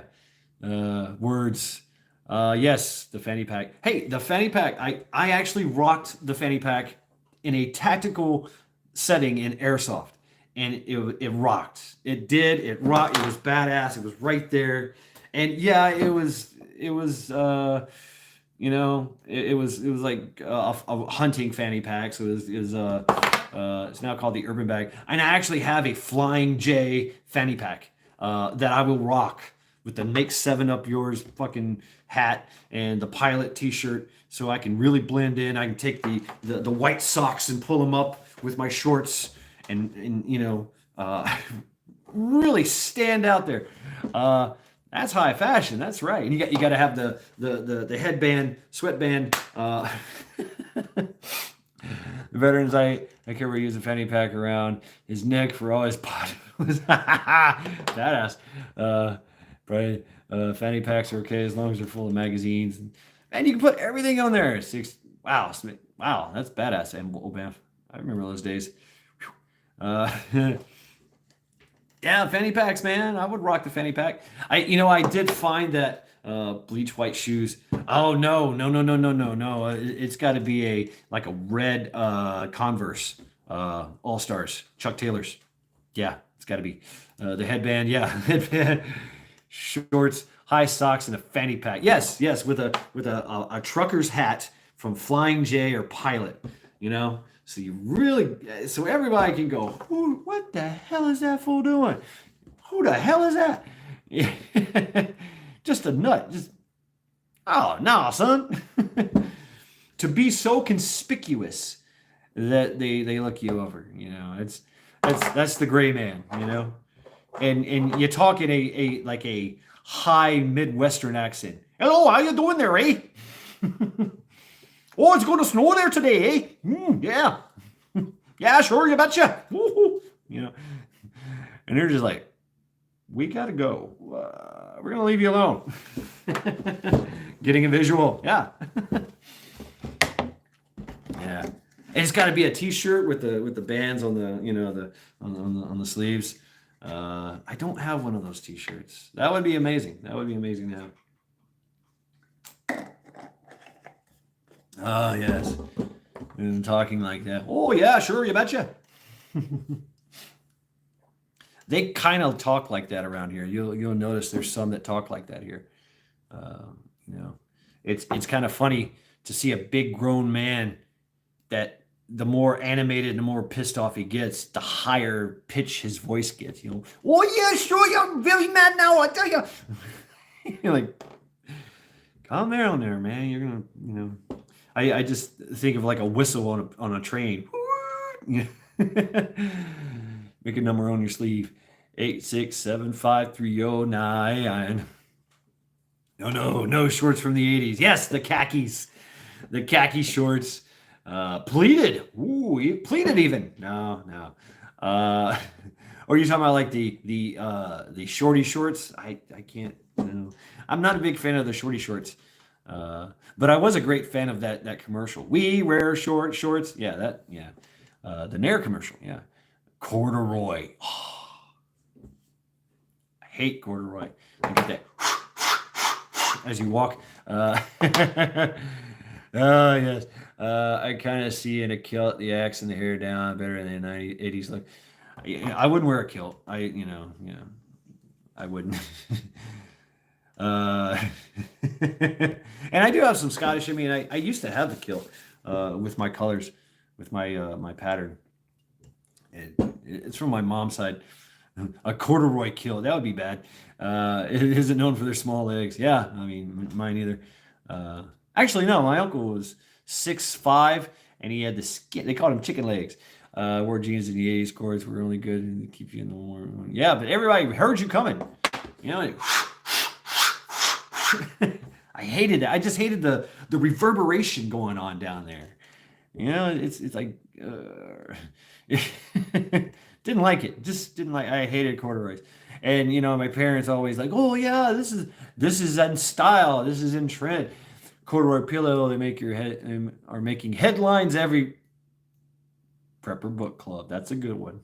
Words. Yes, the fanny pack. Hey, the fanny pack. I actually rocked the fanny pack in a tactical setting in airsoft, and it rocked. It did. It rocked. It was badass. It was right there, and yeah, it was. It was like a hunting fanny pack. So it's now called the Urban Bag. And I actually have a Flying J fanny pack that I will rock with the Make 7 Up Yours fucking hat and the pilot t-shirt, so I can really blend in. I can take the white socks and pull them up with my shorts and really stand out there. That's high fashion. That's right. And you got to have the headband, sweatband. The veterans, I carry use a fanny pack around his neck for all his pot. Badass. Probably fanny packs are okay as long as they're full of magazines. And you can put everything on there. Wow, that's badass. And Banff, I remember those days. Yeah, fanny packs, man. I would rock the fanny pack. I did find that bleach white shoes. Oh no. It's got to be a red Converse All Stars, Chuck Taylors. Yeah, it's got to be the headband. Yeah, headband, shorts, high socks, and a fanny pack. Yes, with a trucker's hat from Flying J or Pilot. So everybody can go, what the hell is that fool doing? Who the hell is that? Just a nut. Oh, no, son. To be so conspicuous that they look you over, that's the gray man, and you talk in a high Midwestern accent. Hello, how you doing there, eh? Oh, it's going to snow there today, eh? Yeah. Yeah, sure, you betcha. And they're just like, we got to go. We're going to leave you alone. Getting a visual. Yeah. Yeah. And it's got to be a t-shirt with the bands on on the sleeves. I don't have one of those t-shirts. That would be amazing. That would be amazing to have. Oh, yes. And talking like that. Oh, yeah, sure, you betcha. They kind of talk like that around here. You'll notice there's some that talk like that here. It's kind of funny to see a big grown man that the more animated and the more pissed off he gets, the higher pitch his voice gets. Oh, yeah, sure, you're very mad now, I tell you. You're like, calm down there, man. You're going to, I just think of like a whistle on a train. Make a number on your sleeve. 8675309. No shorts from the 80s. Yes, the khakis. The khaki shorts. Pleated. Ooh, pleated even. No. Or you talking about like the shorty shorts? I can't. I'm not a big fan of the shorty shorts. But I was a great fan of that commercial. We wear shorts. Yeah, the Nair commercial. Yeah, corduroy. Oh, I hate corduroy. I get that as you walk. Oh yes. I kind of see in a kilt the axe and the hair down better than the 80s look. I wouldn't wear a kilt. I wouldn't. Uh, and I do have some Scottish. I mean, I used to have the kilt with my colors, with my pattern. It, it's from my mom's side. A corduroy kilt, that would be bad. It isn't known for their small legs. Yeah, I mean, mine either. Uh, Actually, no, my uncle was 6'5", and he had the skin. They called him chicken legs. Wore jeans in the '80s. Cords were only good and keep you in the warm. Yeah, but everybody heard you coming. You know, I hated that. I just hated the reverberation going on down there. You know, it's like didn't like it. Just didn't like. I hated corduroys. And my parents always like, oh yeah, this is in style. This is in trend. Corduroy pillow. They make your head are making headlines every prepper book club. That's a good one.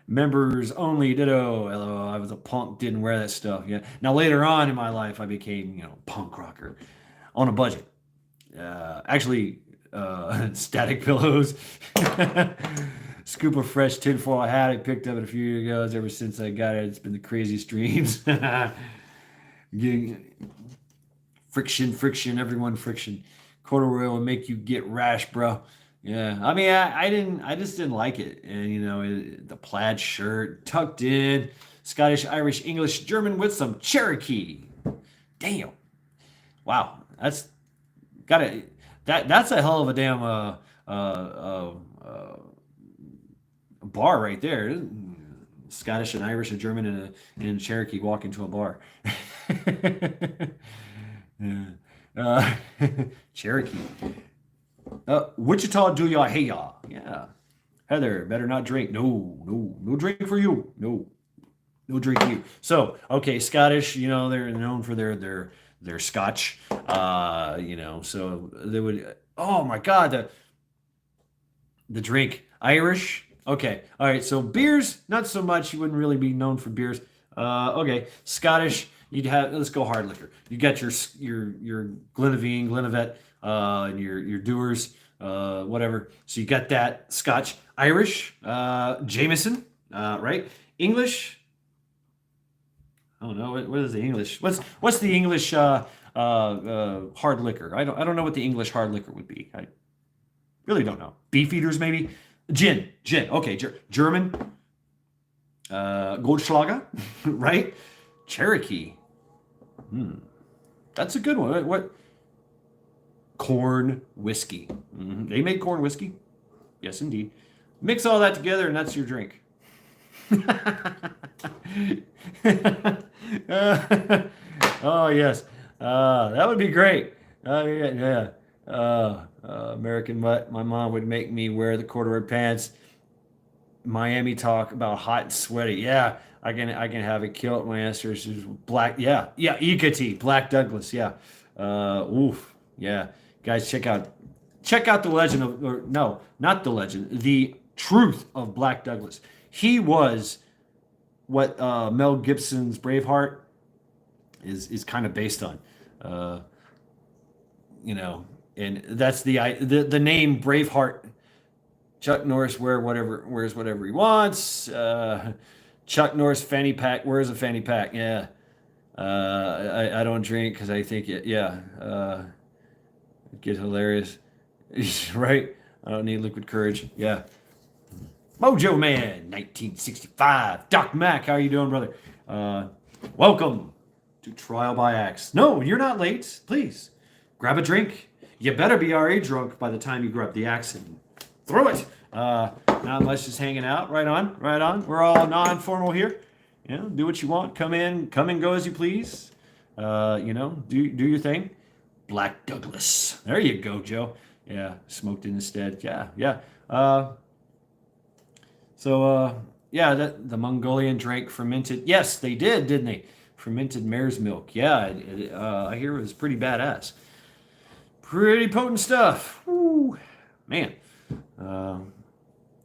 Members only, ditto. LOL. I was a punk, didn't wear that stuff. Yeah. Now later on in my life, I became, punk rocker on a budget. Actually, static pillows, scoop of fresh tinfoil hat I picked up a few years ago. Ever since I got it, it's been the craziest dreams. Getting friction, everyone friction. Corduroy will make you get rash, bro. Yeah, I mean, I just didn't like it, and the plaid shirt tucked in, Scottish, Irish, English, German with some Cherokee. Damn, wow, gotta that's a hell of a damn bar right there. Scottish and Irish and German and Cherokee walk into a bar. Yeah. Uh, Cherokee. Wichita, do ya, hey ya. Yeah. Heather, better not drink. No drink for you. No drink for you. So, okay, Scottish, they're known for their Scotch. So they would. Oh my God, the drink Irish. Okay, all right. So beers, not so much. You wouldn't really be known for beers. Okay, Scottish. You'd have. Let's go hard liquor. You got your Glenavine, Glenavet, and your Dewar's, whatever. So you got that Scotch, Irish, Jameson, right? English. Oh no, what is the English? What's the English hard liquor? I don't know what the English hard liquor would be. I really don't know. Beefeaters maybe. Gin. Okay, German. Goldschlager, right? Cherokee. That's a good one. What? Corn whiskey. They make corn whiskey. Yes, indeed. Mix all that together, and that's your drink. Oh yes, that would be great. Yeah. American Mutt. My mom would make me wear the corduroy pants. Miami talk about hot and sweaty. Yeah, I can have it kilt. My answer is black. Yeah, Ekati, Black Douglas. Yeah, oof. Yeah, guys, check out the legend of, or no, not the legend, the truth of Black Douglas. He was what Mel Gibson's Braveheart is kind of based on. Uh, and that's the name Braveheart. Chuck Norris wears whatever he wants. Chuck Norris fanny pack wears a fanny pack. Yeah. I don't drink because I think it. Yeah. Get hilarious. Right. I don't need liquid courage. Yeah. Mojo Man, 1965. Doc Mac, how are you doing, brother? Welcome to Trial by Axe. No, you're not late. Please grab a drink. You better be RA drunk by the time you grab the axe and throw it. Not much, just hanging out. Right on, right on. We're all non-formal here. Do what you want. Come and go as you please. Do your thing. Black Douglas. There you go, Joe. Yeah, smoked in instead. Yeah. Yeah, the Mongolian drank fermented. Yes, they did, didn't they? Fermented mare's milk. Yeah, I hear it was pretty badass. Pretty potent stuff. Woo. Man. I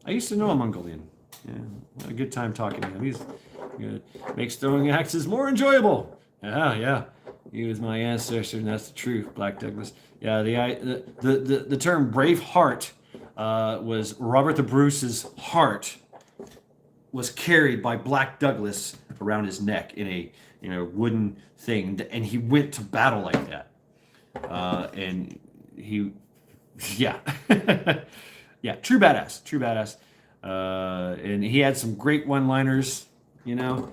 used to know a Mongolian. Yeah, had a good time talking to him. He's good. Makes throwing axes more enjoyable. Yeah. He was my ancestor, and that's the truth, Black Douglas. Yeah, the term brave heart was Robert the Bruce's heart was carried by Black Douglas around his neck in a wooden thing, and he went to battle like that. And he, yeah, yeah, true badass, true badass. And he had some great one-liners, you know.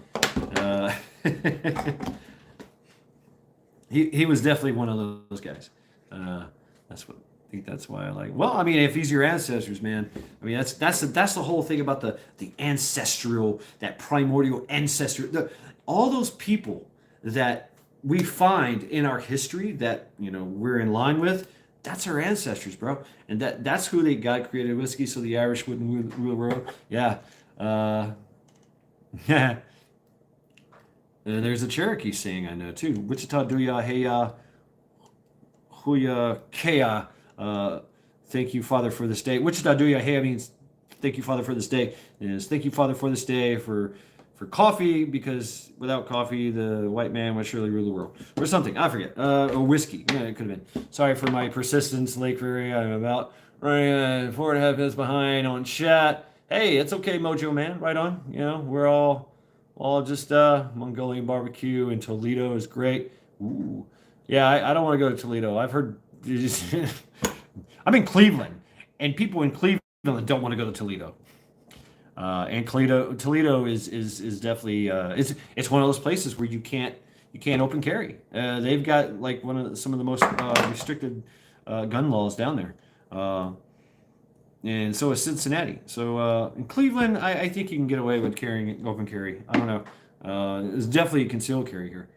He was definitely one of those guys. That's what I think. That's why I like. Well, I mean, if he's your ancestors, man. I mean, that's the whole thing about the ancestral, that primordial ancestor. All those people that we find in our history that we're in line with. That's our ancestors, bro, and that's who they got created whiskey so the Irish wouldn't rule the world. Yeah, yeah. And there's a Cherokee saying I know too. Wichita Duya Heya Huya Kea. Thank you, Father, for this day. Wichita Duya Heya means thank you, Father, for this day. Is thank you, Father, for this day for coffee, because without coffee the white man would surely rule the world, or something. I forget. Or whiskey. Yeah, it could have been. Sorry for my persistence, Lake Prairie. I'm about running 4.5 minutes behind on chat. Hey, it's okay, Mojo Man. Right on. We're all just Mongolian barbecue in Toledo is great. Ooh. Yeah, I don't want to go to Toledo. I've heard I'm in Cleveland, and people in Cleveland don't want to go to Toledo. And Toledo is definitely it's one of those places where you can't open carry. They've got like some of the most restricted gun laws down there. And so is Cincinnati. So in Cleveland, I think you can get away with carrying open carry. I don't know. It's definitely concealed carry here.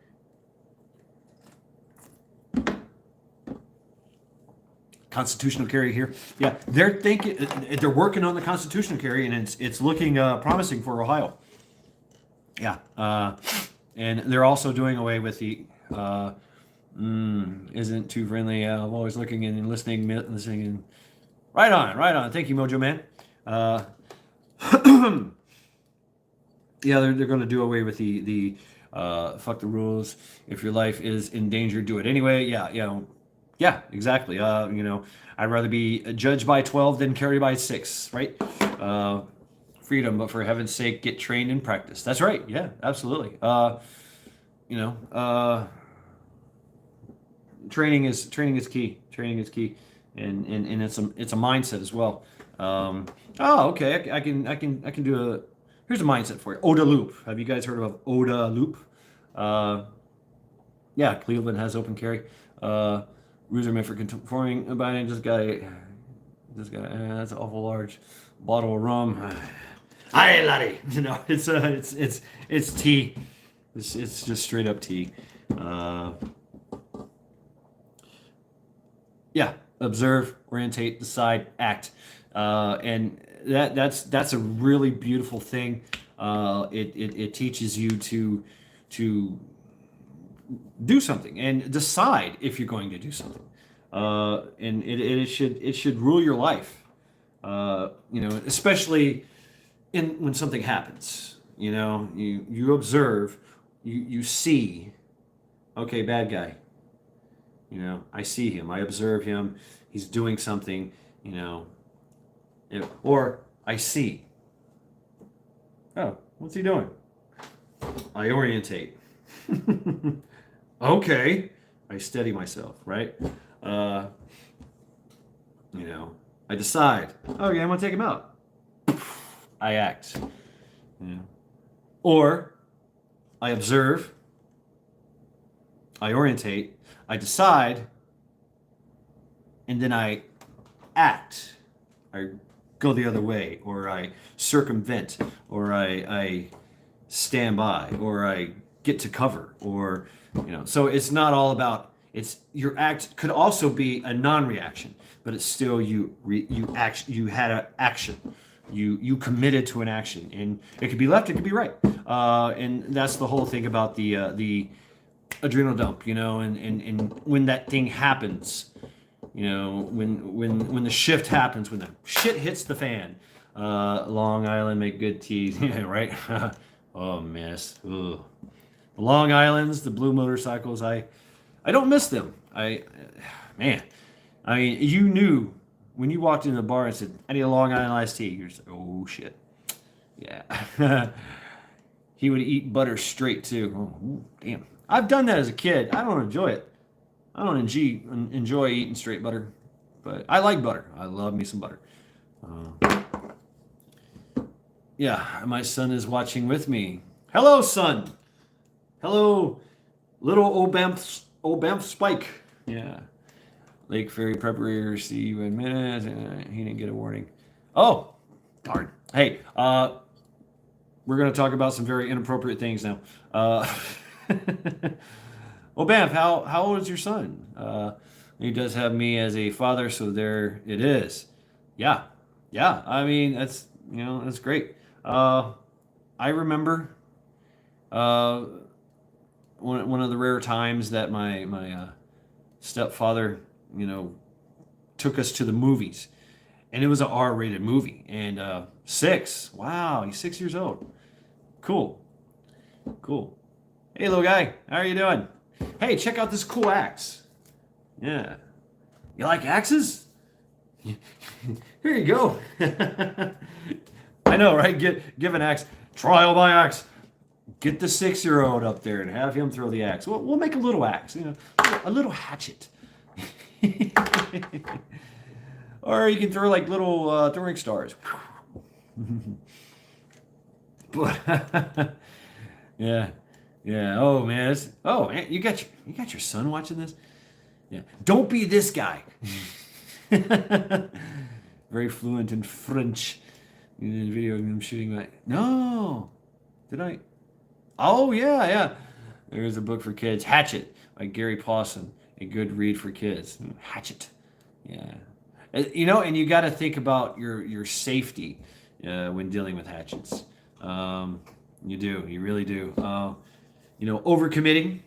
Constitutional carry here. Yeah, they're working on the constitutional carry, and it's looking promising for Ohio. Yeah, and they're also doing away with the isn't too friendly. I'm always looking and listening and right on. Thank you, Mojo Man. Yeah, they're going to do away with the fuck the rules. If your life is in danger, do it anyway. Yeah, exactly. I'd rather be judged by 12 than carried by 6, right? Freedom, but for heaven's sake, get trained and practice. That's right. Yeah, absolutely. Training is key. Training is key, and it's a mindset as well. Okay. I can do a. Here's a mindset for you. OODA Loop. Have you guys heard of OODA Loop? Yeah, Cleveland has open carry. Rules are meant for conforming. Biden just got that's an awful large bottle of rum. Aye, laddie. It's tea. It's just straight up tea. Yeah, observe, orientate, decide, act, and that's a really beautiful thing. It teaches you to do something and decide if you're going to do something, and it should rule your life. Especially when something happens. You observe, you see. Okay, bad guy. I see him. I observe him. He's doing something. Or I see. Oh, what's he doing? I orientate. Okay, I steady myself, right? I decide. Okay, I'm gonna take him out. I act. Or I observe. I orientate. I decide. And then I act. I go the other way, or I circumvent, or I stand by, or I get to cover, or so it's not all about your act could also be a non-reaction, but it's still you had an action, you committed to an action, and it could be left, it could be right, and that's the whole thing about the adrenal dump, and when that thing happens, when the shift happens, when the shit hits the fan. Long Island make good tea. Yeah, right. Oh, miss. Ugh. The Long Islands, the blue motorcycles, I don't miss them. Man, I mean, you knew when you walked into the bar and said, I need a Long Island iced tea. You're just like, oh shit. Yeah. He would eat butter straight too. Oh, ooh, damn. I've done that as a kid. I don't enjoy it. I don't enjoy eating straight butter, but I like butter. I love me some butter. Uh, yeah, my son is watching with me. Hello, son. Hello, little Obamp Spike. Yeah. Lake Ferry Preparator, see you in minutes. He didn't get a warning. Oh, darn. Hey, we're going to talk about some very inappropriate things now. Obamp, how old is your son? He does have me as a father, so there it is. Yeah, yeah. I mean, that's great. I remember uh, one of the rare times that my stepfather, you know, took us to the movies, and it was an R-rated movie, and 6. Wow, he's 6 years old. Cool, cool. Hey, little guy, how are you doing? Hey, check out this cool axe. Yeah, you like axes? Here you go. I know, right? Give an axe. Trial by axe. Get the 6-year-old up there and have him throw the axe. We'll make a little axe, a little hatchet. Or you can throw like little throwing stars. But yeah, yeah. Oh man, you got your son watching this. Yeah. Don't be this guy. Very fluent in French. In the video of him shooting my. No, did I? Oh yeah, yeah. There's a book for kids, Hatchet by Gary Pawson. A good read for kids. Hatchet. Yeah. And you got to think about your safety when dealing with hatchets. You do, you really do. Overcommitting.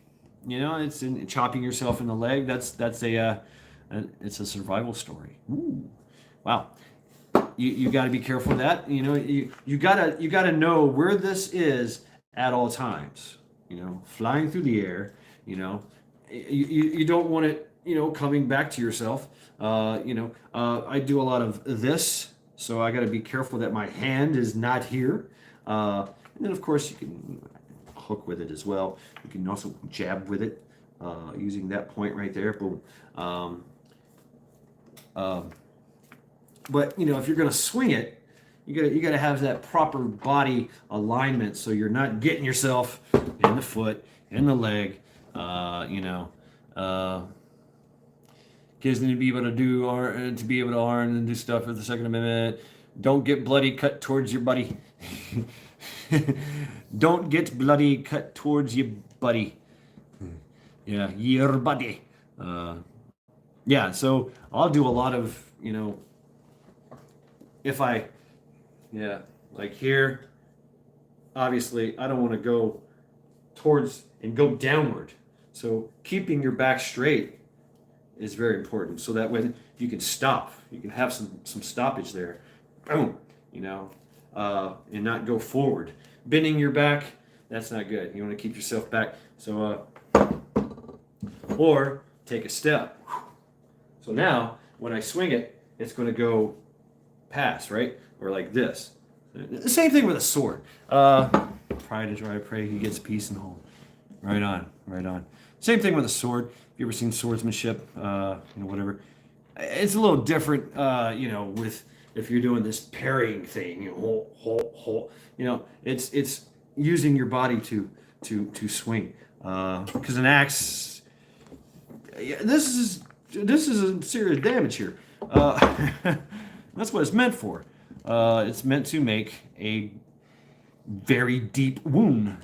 It's in chopping yourself in the leg. It's a survival story. Ooh, wow. You got to be careful of that. You gotta know where this is at all times. Flying through the air. You don't want it. Coming back to yourself. I do a lot of this, so I got to be careful that my hand is not here. And then, of course, you can hook with it as well. You can also jab with it using that point right there. Boom. But if you're going to swing it, you got to have that proper body alignment, so you're not getting yourself in the foot, in the leg. Kids need to be able to arm and do stuff with the Second Amendment. Don't get bloody cut towards your buddy. Don't get bloody cut towards your buddy. Yeah, your buddy. Yeah, so I'll do a lot of, like here, obviously I don't want to go towards and go downward. So keeping your back straight is very important, so that when you can stop, you can have some stoppage there. Boom, and not go forward. Bending your back, that's not good. You want to keep yourself back. So, or take a step. So now, when I swing it, it's going to go past, right? Or like this. The same thing with a sword. Try to pray he gets peace and home. Right on, right on. Same thing with a sword. Have you ever seen swordsmanship? Whatever. It's a little different, with if you're doing this parrying thing. It's using your body to swing. Because an axe, this is a serious damage here. That's what it's meant for. It's meant to make a very deep wound.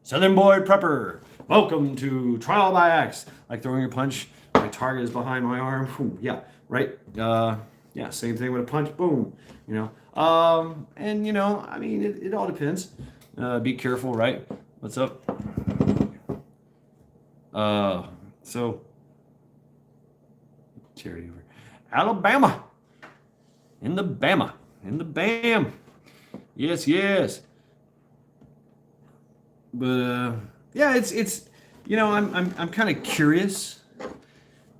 Southern Boy Prepper, welcome to Trial by Axe. Like throwing a punch, my target is behind my arm. Boom, yeah, right. Same thing with a punch. Boom. It all depends. Be careful, right? What's up? So charity over Alabama. In the Bam. Yes. But it's I'm kind of curious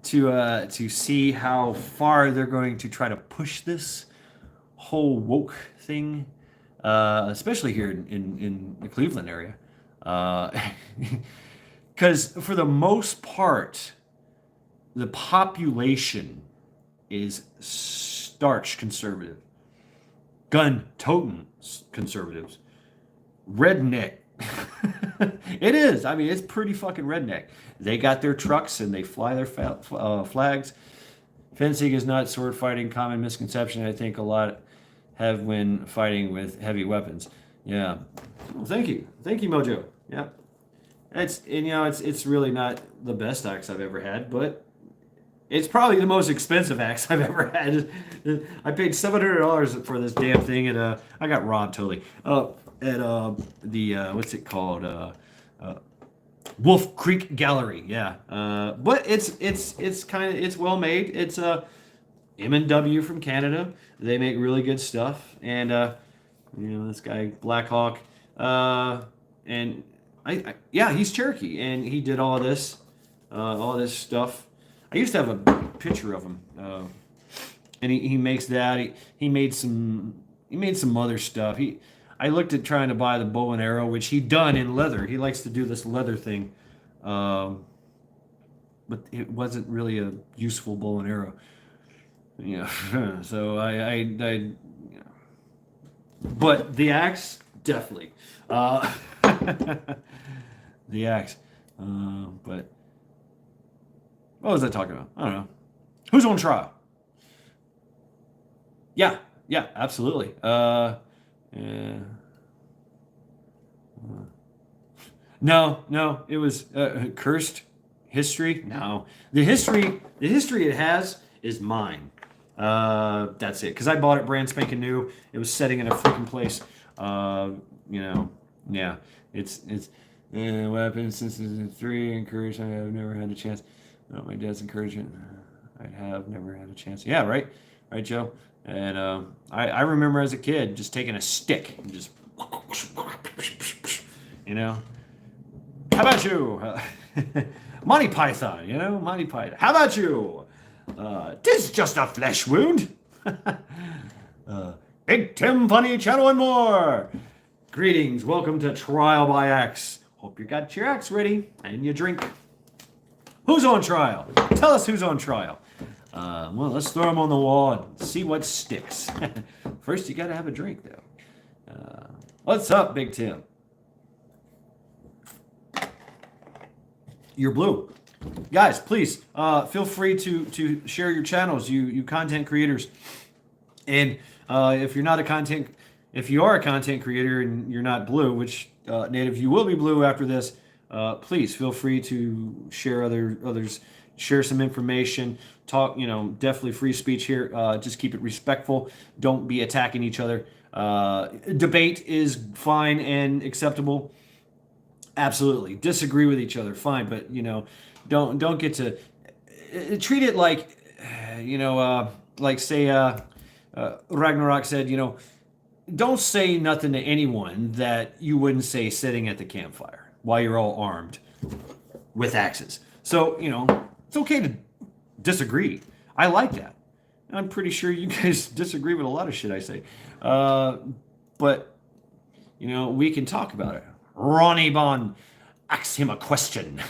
to see how far they're going to try to push this whole woke thing. especially here in the Cleveland area. Because for the most part, the population is starch conservative, gun toting conservatives, redneck. It is. I mean, it's pretty fucking redneck. They got their trucks and they fly their flags. Fencing is not sword fighting. Common misconception I think a lot have when fighting with heavy weapons. Yeah. Well, thank you, Mojo. Yeah. It's really not the best axe I've ever had, but it's probably the most expensive axe I've ever had. I paid $700 for this damn thing, and I got robbed totally. At the what's it called? Wolf Creek Gallery. Yeah. But it's kind of it's well made. It's M&W from Canada. They make really good stuff, and this guy Blackhawk, and yeah, he's Cherokee, and he did all this stuff. I used to have a picture of him, and he makes that. He made some other stuff. I looked at trying to buy the bow and arrow, which he done in leather. He likes to do this leather thing, but it wasn't really a useful bow and arrow. So but the axe definitely, the axe, but. What was I talking about? I don't know. Who's on trial? Yeah, absolutely. Yeah. No, it was cursed history. No, the history it has is mine. That's it. Because I bought it brand spanking new. It was setting in a freaking place. Yeah. It's weapons since 3 encouraged. I have never had a chance. No, my dad's encouragement. I'd have never had a chance. Yeah, right, Joe. And I remember as a kid just taking a stick and just, How about you, Monty Python? Monty Python. How about you? 'Tis just a flesh wound. Big Tim Funny Channel and more. Greetings. Welcome to Trial by Axe. Hope you got your axe ready and you drink. Who's on trial? Tell us who's on trial. Well, let's throw them on the wall and see what sticks. First, you got to have a drink, though. What's up, Big Tim? You're blue. Guys, please feel free to share your channels, you content creators. And if you are a content creator and you're not blue, which Native, you will be blue after this. Please feel free to share others, share some information, talk, definitely free speech here. Just keep it respectful. Don't be attacking each other. Debate is fine and acceptable. Absolutely. Disagree with each other, fine. But, don't get to treat it like, like say, Ragnarok said, don't say nothing to anyone that you wouldn't say sitting at the campfire while you're all armed with axes. So, it's okay to disagree. I like that. I'm pretty sure you guys disagree with a lot of shit I say. But, we can talk about it. Ronnie Bond, ask him a question.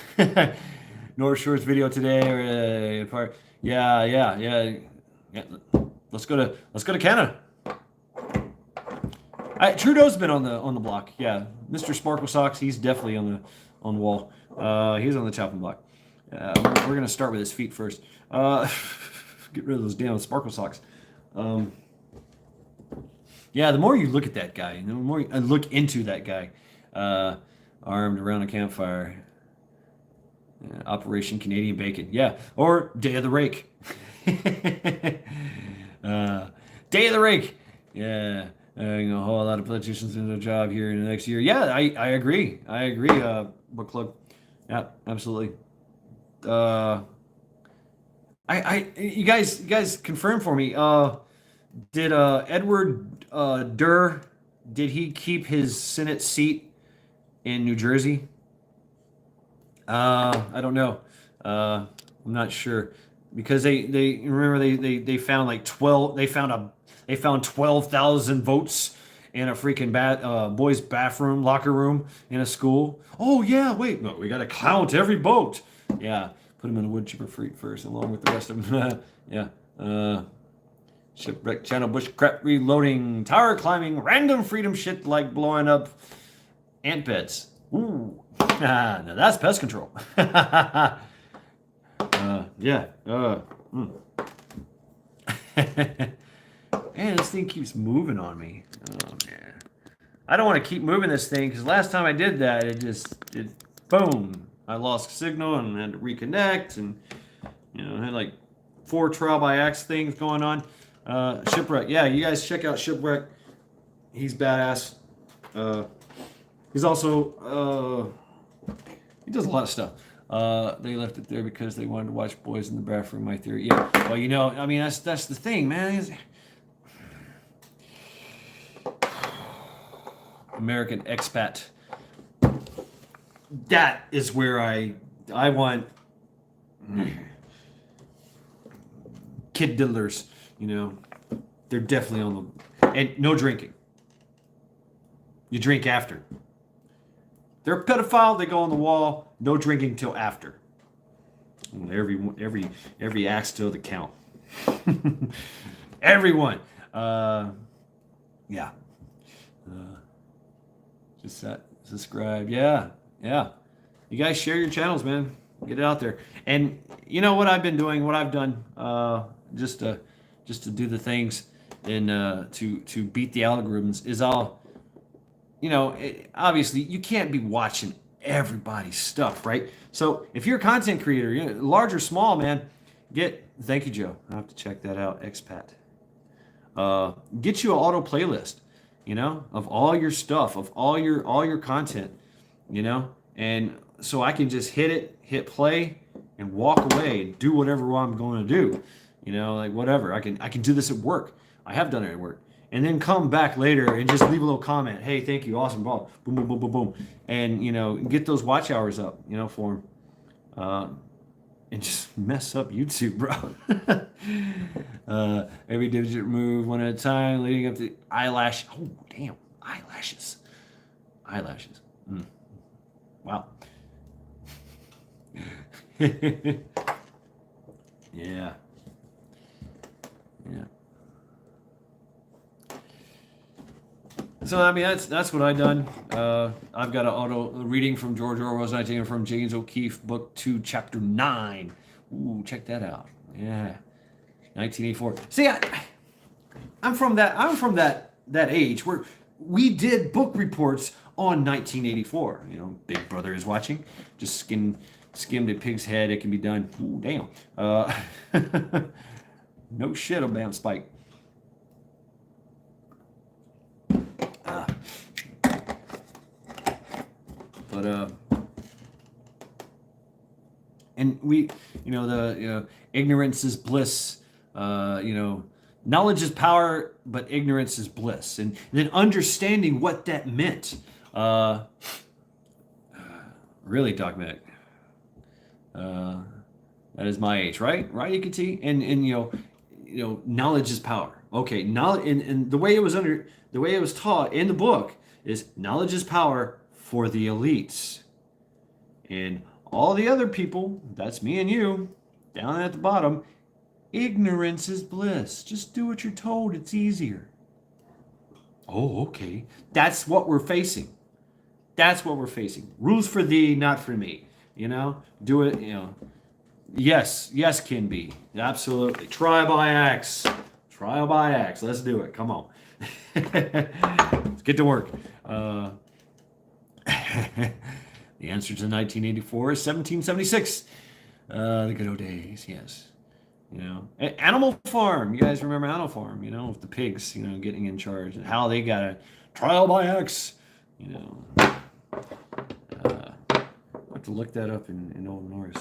North Shore's video today. Yeah. Let's go to Canada. Trudeau's been on the block. Yeah, Mr. Sparkle Socks. He's definitely on the wall. He's on the chopping block. We're gonna start with his feet first. Get rid of those damn Sparkle Socks. Yeah, the more you look at that guy, the more you look into that guy, armed around a campfire. Operation Canadian Bacon. Yeah, or Day of the Rake. Day of the Rake. Yeah. A whole lot of politicians in their job here in the next year. Yeah, I agree. Book club. Yeah, absolutely. You guys confirm for me. Did Edward Durr, did he keep his Senate seat in New Jersey? I don't know. I'm not sure because they remember they found like 12. They found 12,000 votes in a freaking boys' bathroom, locker room in a school. Oh yeah, wait, no, we gotta count every boat. Yeah, put them in a wood chipper fleet first, along with the rest of them. Yeah. Shipwreck channel, bushcraft reloading, tower climbing, random freedom shit like blowing up ant beds. Ooh, now that's pest control. Yeah. Man, this thing keeps moving on me. Oh man, I don't want to keep moving this thing because last time I did that, it boom, I lost signal and had to reconnect, and I had like 4 trial by axe things going on. Shipwreck, yeah, you guys check out Shipwreck. He's badass. He's also he does a lot of stuff. They left it there because they wanted to watch boys in the bathroom. My theory, yeah. Well, I mean, that's the thing, man. American expat. That is where I want kid diddlers. They're definitely on the, and no drinking. You drink after. They're a pedophile. They go on the wall. No drinking till after. Every act still to count. Everyone. Yeah. Just subscribe. Yeah. You guys share your channels, man. Get it out there. And you know what I've been doing, what I've done, just to do the things and to beat the algorithms is obviously you can't be watching everybody's stuff, right? So if you're a content creator, large or small, man, thank you, Joe. I have to check that out. Expat. Get you an auto playlist, of all your stuff, of all your content, and so I can just hit play and walk away and do whatever I'm going to do, like whatever. I can do this at work. I have done it at work. And then come back later and just leave a little comment. Hey, thank you, awesome, ball, boom, boom, boom, boom, boom, and get those watch hours up, for them, and just mess up YouTube, bro. Every digit move one at a time, leading up to eyelash. Oh, damn, eyelashes. Wow. Yeah. So I mean that's what I've done. I've got an auto reading from George Orwell's 19 from James O'Keefe, Book 2, Chapter 9. Ooh, check that out. Yeah, 1984. See, I'm from that age where we did book reports on 1984. Big Brother is watching. Just skimmed a pig's head. It can be done. Ooh, damn. No shit, Obama Spike. But and we, ignorance is bliss. Knowledge is power, but ignorance is bliss. And then understanding what that meant. Really dogmatic. That is my age, right? Right, you can see, and knowledge is power. Okay, knowledge, and the way it was taught in the book is knowledge is power for the elites, and all the other people, that's me and you, down at the bottom, ignorance is bliss. Just do what you're told. It's easier. Oh, okay. That's what we're facing. Rules for thee, not for me. Do it, Yes, can be. Absolutely. Trial by axe. Let's do it. Come on. Let's get to work. The answer to 1984 is 1776. The good old days, yes. Animal Farm. You guys remember Animal Farm, with the pigs, getting in charge and how they got a trial by axe, I have to look that up in Old Norse.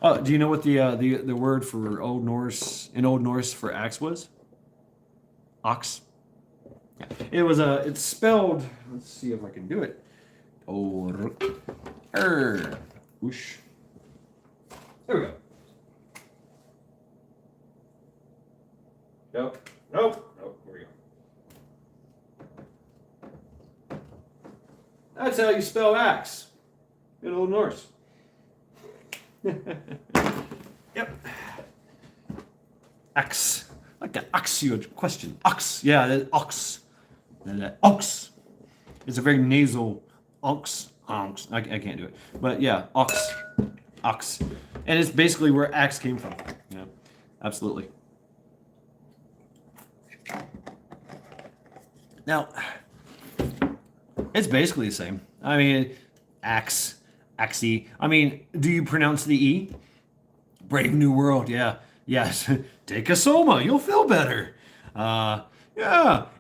Oh, do you know what the word for Old Norse for axe was? Ox. Yeah. It's spelled. Let's see if I can do it. Whoosh. There we go. Nope. Here we go. That's how you spell axe in Old Norse. Yep. Axe. Like that oxio question. Ox. Yeah, that ox. That ox. It's a very nasal ox. Ox. I can't do it. But yeah, ox. Ox. And it's basically where axe came from. Yeah, absolutely. Now, it's basically the same. I mean, axe, axie. I mean, do you pronounce the E? Brave New World, yeah. Yes. Take a soma, you'll feel better. Yeah.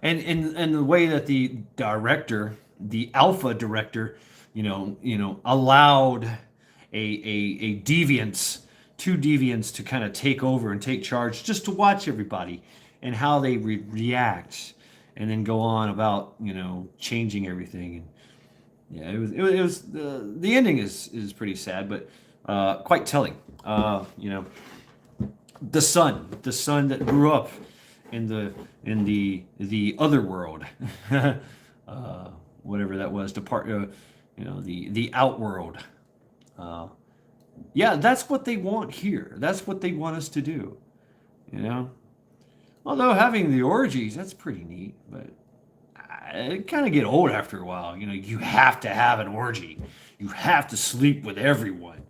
And the way that the director, the alpha director, allowed a deviance, two deviants to kind of take over and take charge just to watch everybody and how they react and then go on about, changing everything. And yeah, it was the ending is pretty sad, but quite telling. The son that grew up in the other world, whatever that was, the outworld. Yeah, that's what they want here. That's what they want us to do. Although having the orgies, that's pretty neat, but it kind of get old after a while. You have to have an orgy. You have to sleep with everyone.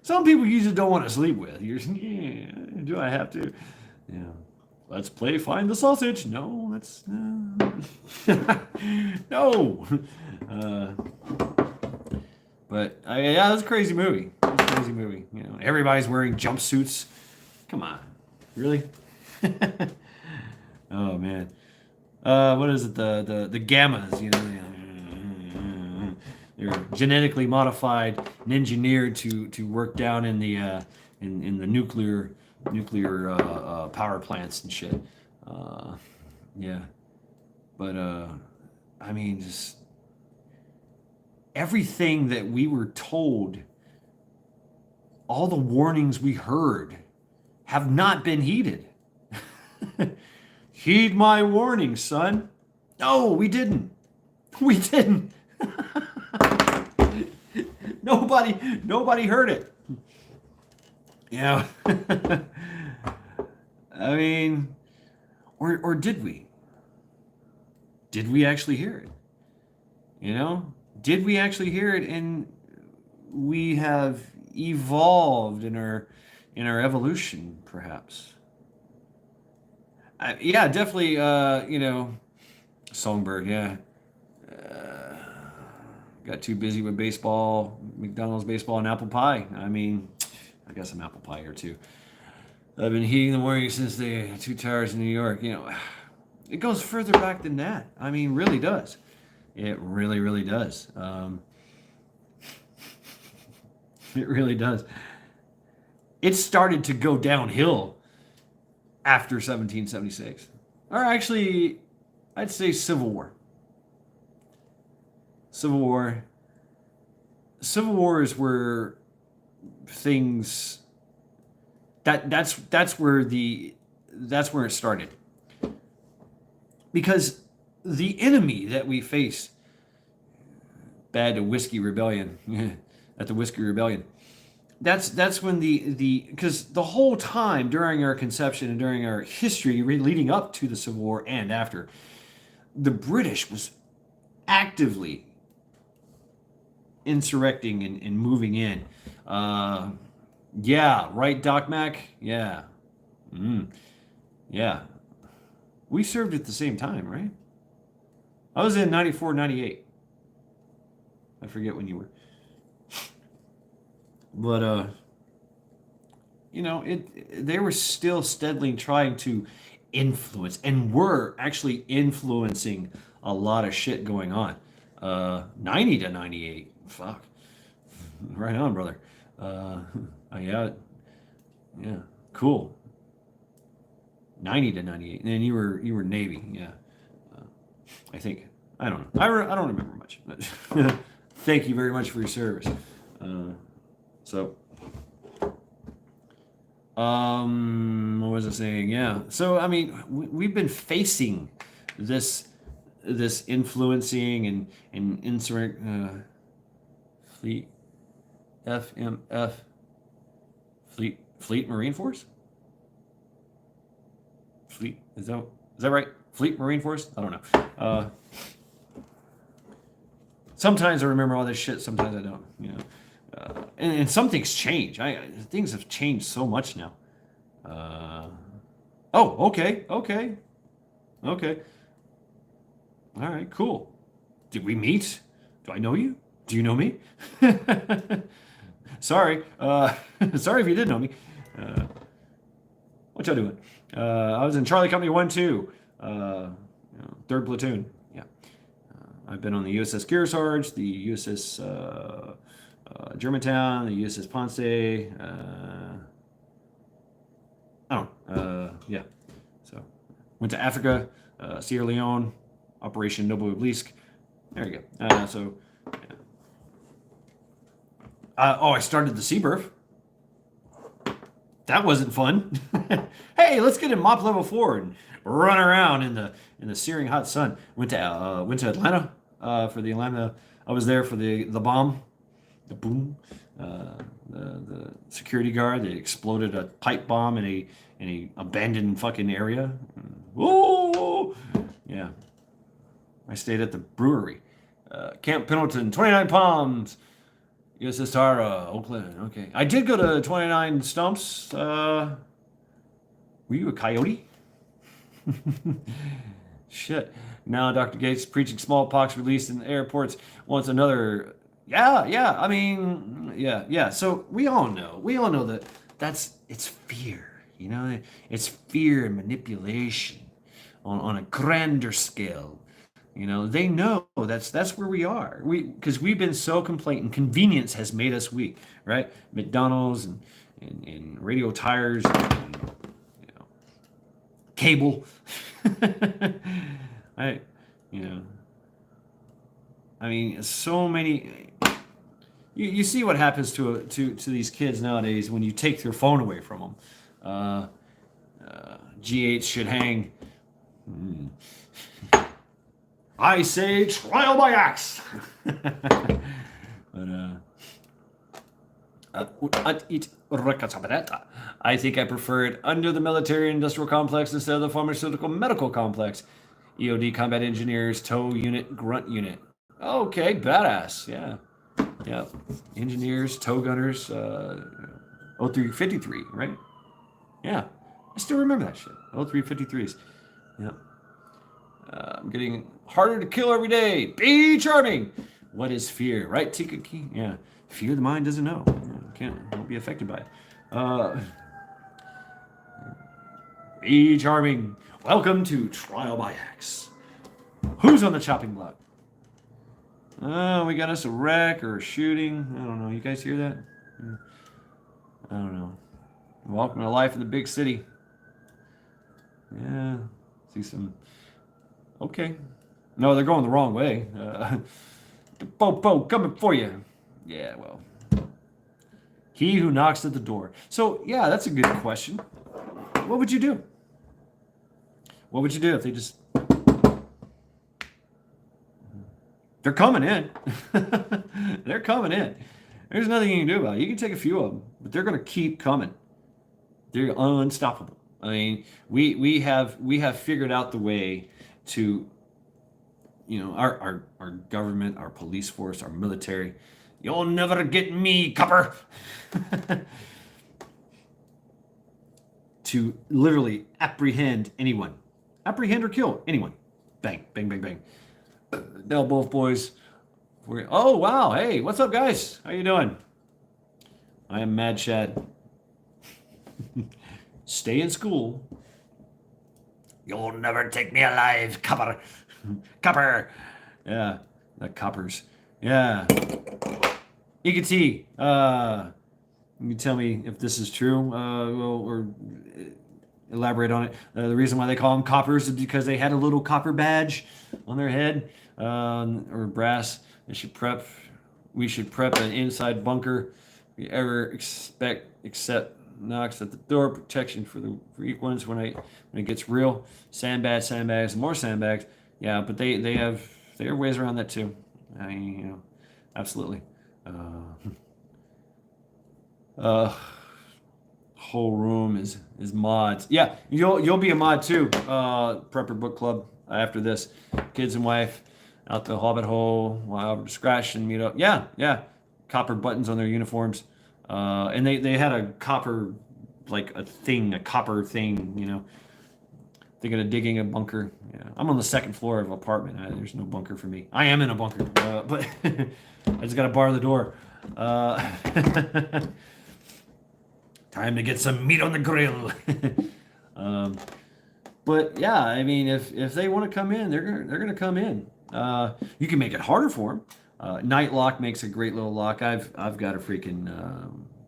Some people you just don't want to sleep with. Yeah, do I have to? Yeah. Let's play find the sausage. No, that's no. But yeah, that's a crazy movie. It's a crazy movie. Everybody's wearing jumpsuits. Come on, really? Oh man. What is it? The gammas? They're genetically modified and engineered to work down in the nuclear power plants and shit. Yeah, but I mean, just everything that we were told, all the warnings we heard, have not been heeded. Heed my warning, son. No, we didn't. We didn't. Nobody heard it. Yeah. I mean, or did we? Did we actually hear it? Did we actually hear it? And we have evolved in our evolution, perhaps. Yeah, definitely. Songbird. Yeah. Got too busy with baseball, McDonald's baseball, and apple pie. I mean, I guess I'm apple pie here too. I've been heating the morning since the two towers in New York. It goes further back than that. I mean, really does. It really, really does. It really does. It started to go downhill after 1776. Or actually, I'd say Civil War. Civil War is where things that's where it started. Because the enemy that we face at the Whiskey Rebellion, that's when because the whole time during our conception and during our history leading up to the Civil War and after, the British was actively insurrecting and moving in. Yeah, right, Doc Mac? Yeah. Yeah. We served at the same time, right? I was in 94, 98. I forget when you were. But, they were still steadily trying to influence and were actually influencing a lot of shit going on. 90 to 98. Fuck. Right on, brother. Yeah. Cool. 90 to 98. And then you were Navy, yeah. I think. I don't know. I don't remember much. Thank you very much for your service. What was I saying? Yeah. So I mean, we've been facing this this influencing and insert fleet FMF Fleet Marine Force. Fleet is that right? Fleet Marine Force? I don't know. Sometimes I remember all this shit. Sometimes I don't. You know, and some things change. Things have changed so much now. Oh, okay. All right, cool. Did we meet? Do I know you? Do you know me? Sorry. Sorry if you did know me. What y'all doing? I was in Charlie Company 1-2, 3rd Platoon. Yeah. I've been on the USS Kearsarge, the USS Germantown, the USS Ponce. Yeah. So, went to Africa, Sierra Leone, Operation Noble Obelisk. There you go. I started the Seabirth. That wasn't fun. Hey, let's get in MOP level 4 and run around in the searing hot sun. Went to Atlanta for the Atlanta. I was there for the bomb, the boom, the security guard that exploded a pipe bomb in a abandoned fucking area. Whoa, yeah. I stayed at the brewery, Camp Pendleton, 29 Palms. USS Tara, Oakland. Okay. I did go to 29 Stumps. Were you a coyote? Shit. Now Dr. Gates preaching smallpox released in the airports wants another. Yeah. I mean, yeah. So we all know that it's fear. You know, it's fear and manipulation on a grander scale. You know, they know that's where we are. Because we've been so complacent. Convenience has made us weak, right? McDonald's and radio tires and cable. I mean, so many. You see what happens to these kids nowadays when you take their phone away from them. GH should hang. I say trial by axe. I think I prefer it under the military industrial complex instead of the pharmaceutical medical complex. EOD combat engineers, tow unit, grunt unit. Okay, badass. Yeah. Engineers, tow gunners, 0353, right? Yeah. I still remember that shit. 0353s. Yeah. I'm getting harder to kill every day. Be charming. What is fear, right, Tika Key? Yeah. Fear the mind doesn't know. Won't be affected by it. Be charming. Welcome to Trial by Axe. Who's on the chopping block? We got us a wreck or a shooting. I don't know. You guys hear that? I don't know. Welcome to life in the big city. Yeah. See some. Okay. No, they're going the wrong way. Popo coming for you. Yeah, well. He who knocks at the door. So, yeah, that's a good question. What would you do? What would you do if they just... They're coming in. They're coming in. There's nothing you can do about it. You can take a few of them, but they're going to keep coming. They're unstoppable. I mean, we have figured out the way to, our government, our police force, our military. You'll never get me, copper. To literally apprehend anyone. Apprehend or kill anyone. Bang, bang, bang, bang. Now both boys. Oh, wow. Hey, what's up, guys? How you doing? I am Mad Shad. Stay in school. You'll never take me alive, copper. Copper. Yeah, the coppers. Yeah. Igati, you tell me if this is true, or elaborate on it. The reason why they call them coppers is because they had a little copper badge on their head, or brass. We should prep an inside bunker. If you ever except knocks at the door, protection for the weak ones when it gets real. Sandbags, more sandbags. Yeah, but they have there are ways around that too. I mean, absolutely. Uh, uh, whole room is mods. Yeah, you'll be a mod too. Prepper Book Club after this. Kids and wife out the Hobbit hole, wild discretion meet up. Yeah, yeah. Copper buttons on their uniforms. And they had a copper like a copper thing, thinking of digging a bunker. Yeah, I'm on the second floor of an apartment. There's no bunker for me. I am in a bunker, but I just got to bar the door. Uh, time to get some meat on the grill. um, but yeah, I mean, if they want to come in, they're gonna come in. You can make it harder for them. Night lock makes a great little lock. I've got a freaking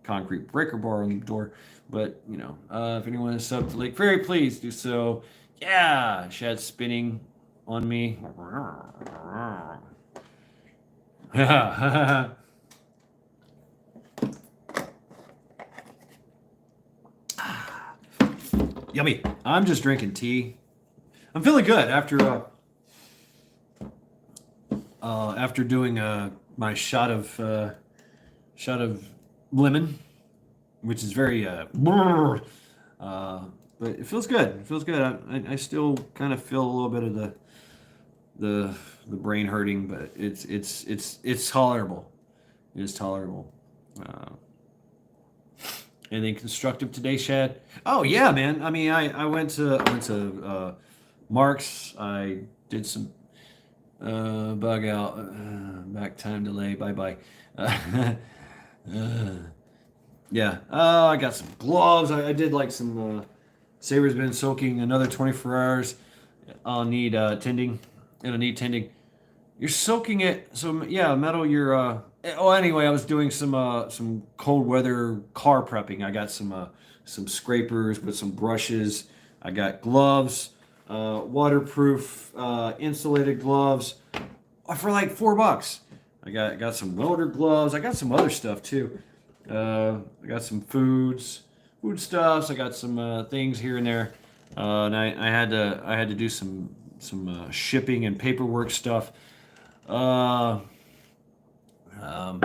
concrete breaker bar on the door. But if anyone is sub to Lake Ferry, please do so. Yeah, Shad's spinning on me. Yummy. I'm just drinking tea. I'm feeling good after doing my shot of lemon, which is very but it feels good. It feels good. I still kind of feel a little bit of the brain hurting, but it's tolerable. It is tolerable. Uh, Anything constructive today, Shad? Oh yeah, man. I mean, I went to Mark's. I did some bug out, back time delay. Bye bye. Uh, yeah. I got some gloves. I did like some. Saber's been soaking another 24 hours. I'll need tending. It'll need tending. You're soaking it. So yeah, metal. Anyway, I was doing some cold weather car prepping. I got some scrapers with some brushes. I got gloves, waterproof insulated gloves for like $4. I got some welder gloves. I got some other stuff too. I got some foodstuffs. I got some things here and there. And I had to do some shipping and paperwork stuff. Uh, um,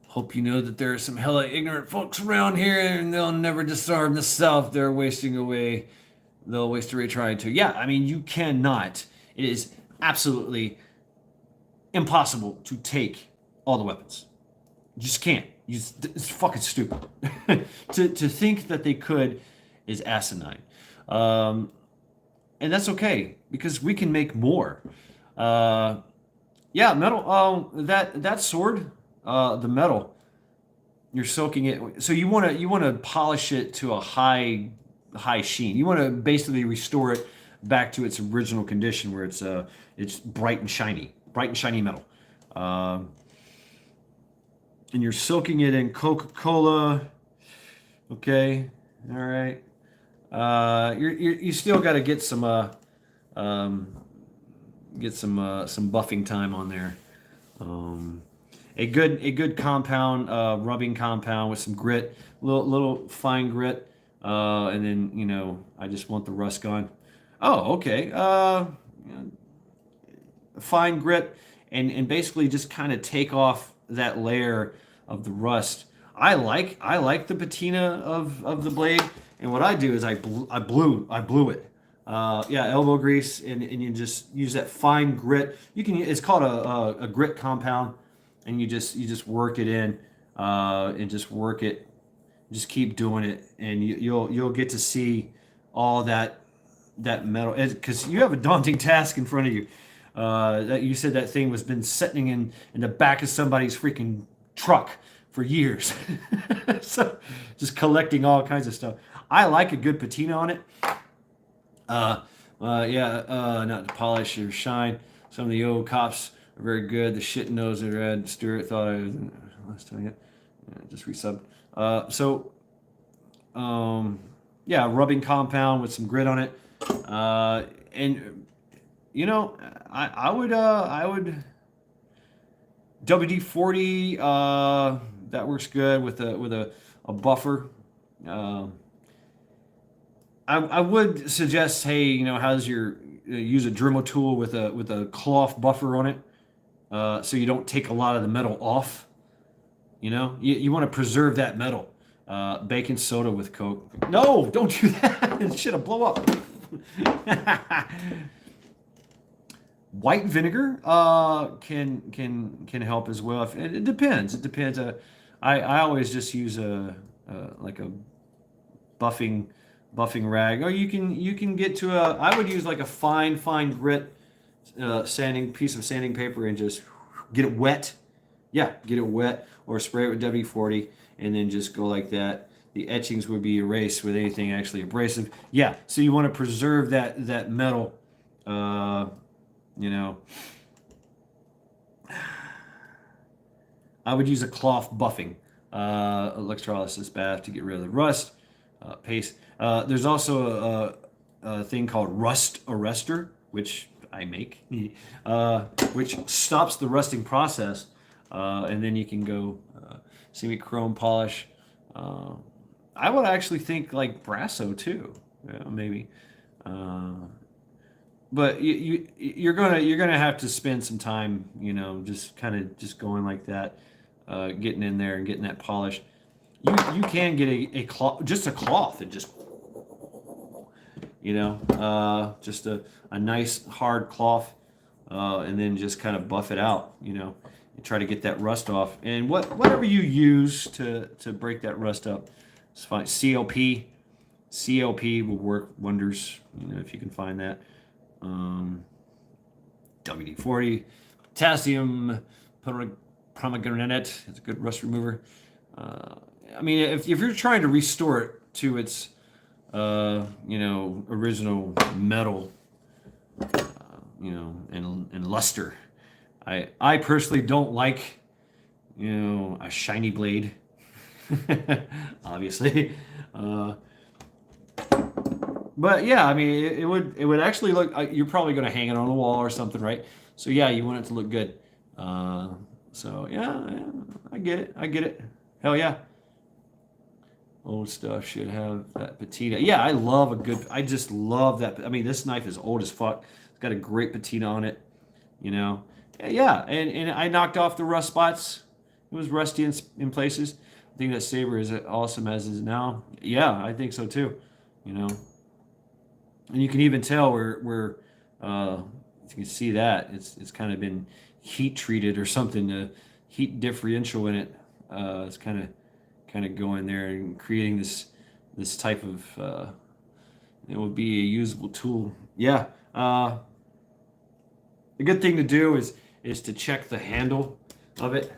Hope you know that there are some hella ignorant folks around here, and they'll never disarm the South. They'll waste away trying to. Yeah, I mean, you cannot. It is absolutely impossible to take all the weapons. You just can't. It's fucking stupid. To think that they could is asinine. Um, and that's okay because we can make more. Uh, yeah, metal. That sword, the metal, you're soaking it. So you wanna polish it to a high sheen. You want to basically restore it back to its original condition where it's bright and shiny metal. Um, and you're soaking it in Coca-Cola. Okay, all right. You still got to um, get some buffing time on there. Um, a good compound, rubbing compound with some grit, little fine grit, and then I just want the rust gone. Oh, okay. Fine grit, and basically just kind of take off that layer of the rust. I like the patina of the blade, and what I do is I blew it. Yeah, elbow grease, and you just use that fine grit. It's called a grit compound, and you just work it in, and just work it, just keep doing it, and you'll get to see all that metal, because you have a daunting task in front of you. That you said that thing was been sitting in the back of somebody's freaking truck for years. So just collecting all kinds of stuff. I like a good patina on it. Yeah, not to polish or shine. Some of the old cops are very good. The shit nose that Ed Stewart thought I was last time yet. Yeah, just resubbed. Yeah, rubbing compound with some grit on it. And I would WD-40. That works good with a buffer. Um, I would suggest, hey, how's your use a Dremel tool with a cloth buffer on it, so you don't take a lot of the metal off. You know, you want to preserve that metal. Baking soda with Coke. No, don't do that. It should have blow up. White vinegar can help as well. It depends. It depends. I always just use like a buffing rag, or you can get to I would use like a fine grit piece of sanding paper and just get it wet. Yeah, get it wet, or spray it with WD-40 and then just go like that. The etchings would be erased with anything actually abrasive. Yeah, so you want to preserve that metal. You know, I would use a cloth buffing electrolysis bath to get rid of the rust. Paste. There's also a thing called rust arrestor, which I make, which stops the rusting process, and then you can go semi-chrome polish. I would actually think like Brasso too, maybe. But you're gonna have to spend some time, you know, just kind of just going like that, getting in there and getting that polish. You can get a cloth, just a cloth, and just, you know, just a nice hard cloth, and then just kind of buff it out, you know, and try to get that rust off. And whatever you use to break that rust up, it's fine. CLP will work wonders, you know, if you can find that. WD-40, potassium pomegranate, it's a good rust remover. I mean, if you're trying to restore it to its, you know, original metal, you know, and luster, I personally don't like, you know, a shiny blade, obviously. But yeah, I mean, it would actually look. You're probably going to hang it on the wall or something, right? So yeah, you want it to look good. So yeah, I get it. Hell yeah. Old stuff should have that patina. Yeah, I just love that. I mean, this knife is old as fuck. It's got a great patina on it, you know. Yeah, and I knocked off the rust spots. It was rusty in places. I think that saber is awesome as is now. Yeah, I think so too, you know. And you can even tell where you can see that it's kind of been heat treated or something. The heat differential in it is kind of going there and creating this type of it would be a usable tool. Yeah. The good thing to do is to check the handle of it.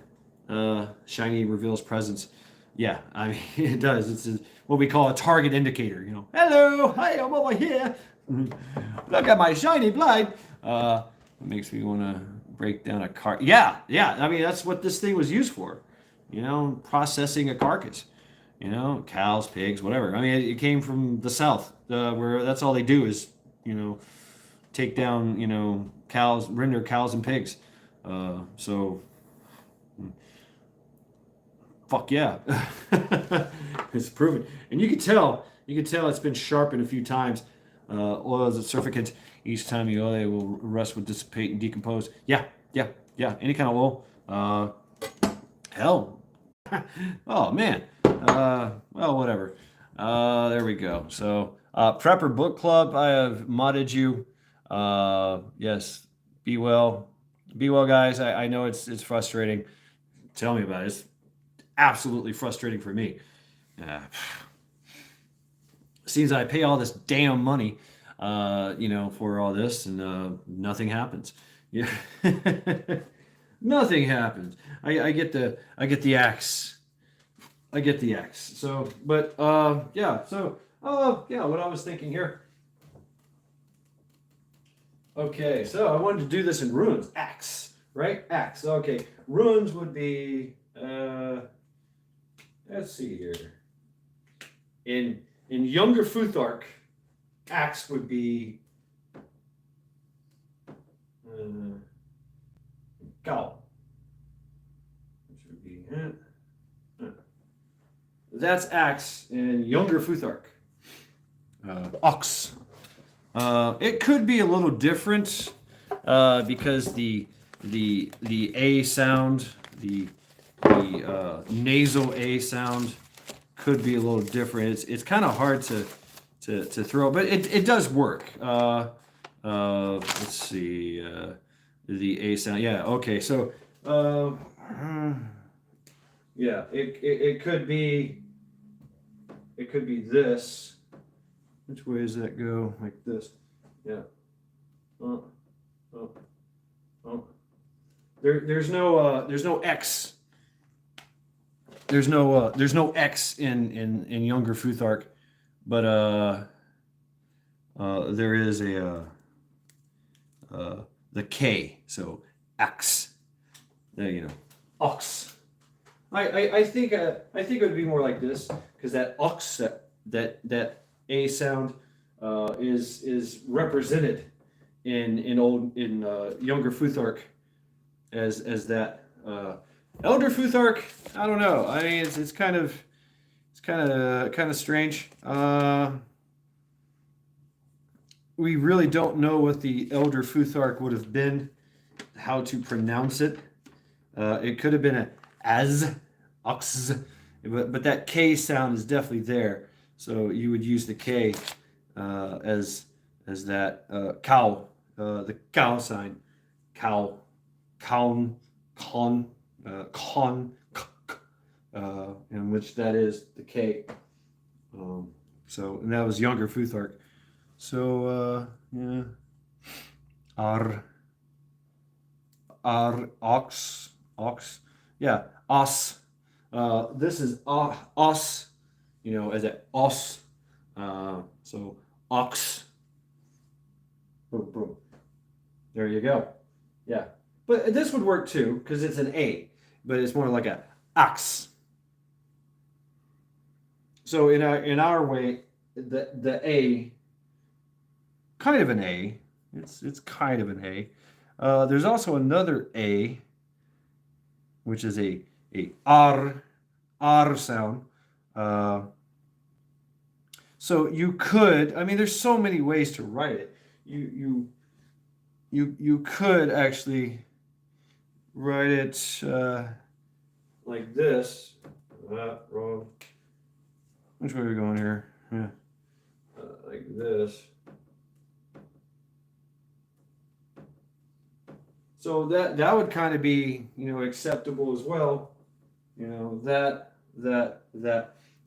Shiny reveals presence. Yeah, I mean, it does. It's what we call a target indicator. You know, hello, hi, I'm over here. Look at my shiny blade. It makes me want to break down a car. Yeah. I mean, that's what this thing was used for. You know, processing a carcass. You know, cows, pigs, whatever. I mean, it came from the South, where that's all they do is, you know, take down, you know, cows, render cows and pigs. So, fuck yeah, it's proven, and you can tell it's been sharpened a few times. Oil is a surfactant. Each time you oil, it will rust, will dissipate and decompose. Yeah. Any kind of oil. Hell. Oh man. Well, whatever. There we go. So, Prepper Book Club, I have modded you. Yes. Be well, guys. I know it's frustrating. Tell me about it. It's absolutely frustrating for me. Seems I pay all this damn money, you know, for all this, and nothing happens. Yeah, nothing happens. I get the axe. I get the axe. So, but yeah. So, yeah. What I was thinking here. Okay, so I wanted to do this in runes. Axe, right? Axe. Okay, runes would be. Let's see here. In Younger Futhark, axe would be Gal. Which would be that's axe in Younger Futhark. Ox. It could be a little different because the A sound, the nasal A sound could be a little different. It's kind of hard to throw, but it does work. Let's see, the A sound. Yeah, okay. So yeah, it could be this. Which way does that go? Like this. Yeah. Oh, oh, oh. There's no X. There's no X in Younger Futhark, but there is the K. So X. Ox. I think it would be more like this because that ox that A sound is represented in Younger Futhark as that. Elder Futhark, I don't know. I mean, it's kind of strange. We really don't know what the Elder Futhark would have been, how to pronounce it. It could have been a as, ox, but that K sound is definitely there. So you would use the K as that cow, the cow sign, cow, con, in which that is the K. So and that was Younger Futhark. So yeah, ar ox, yeah, os. This is os, as a os. So ox. Boom, boom. There you go. Yeah, but this would work too because it's an A, but it's more like a ox. So in our way, the A, kind of an A. It's kind of an A. There's also another A, which is a R sound. So you could, I mean, there's so many ways to write it. You could actually write it like this. Wrong. Which way are we going here? Yeah, like this. So that would kind of be, acceptable as well. That.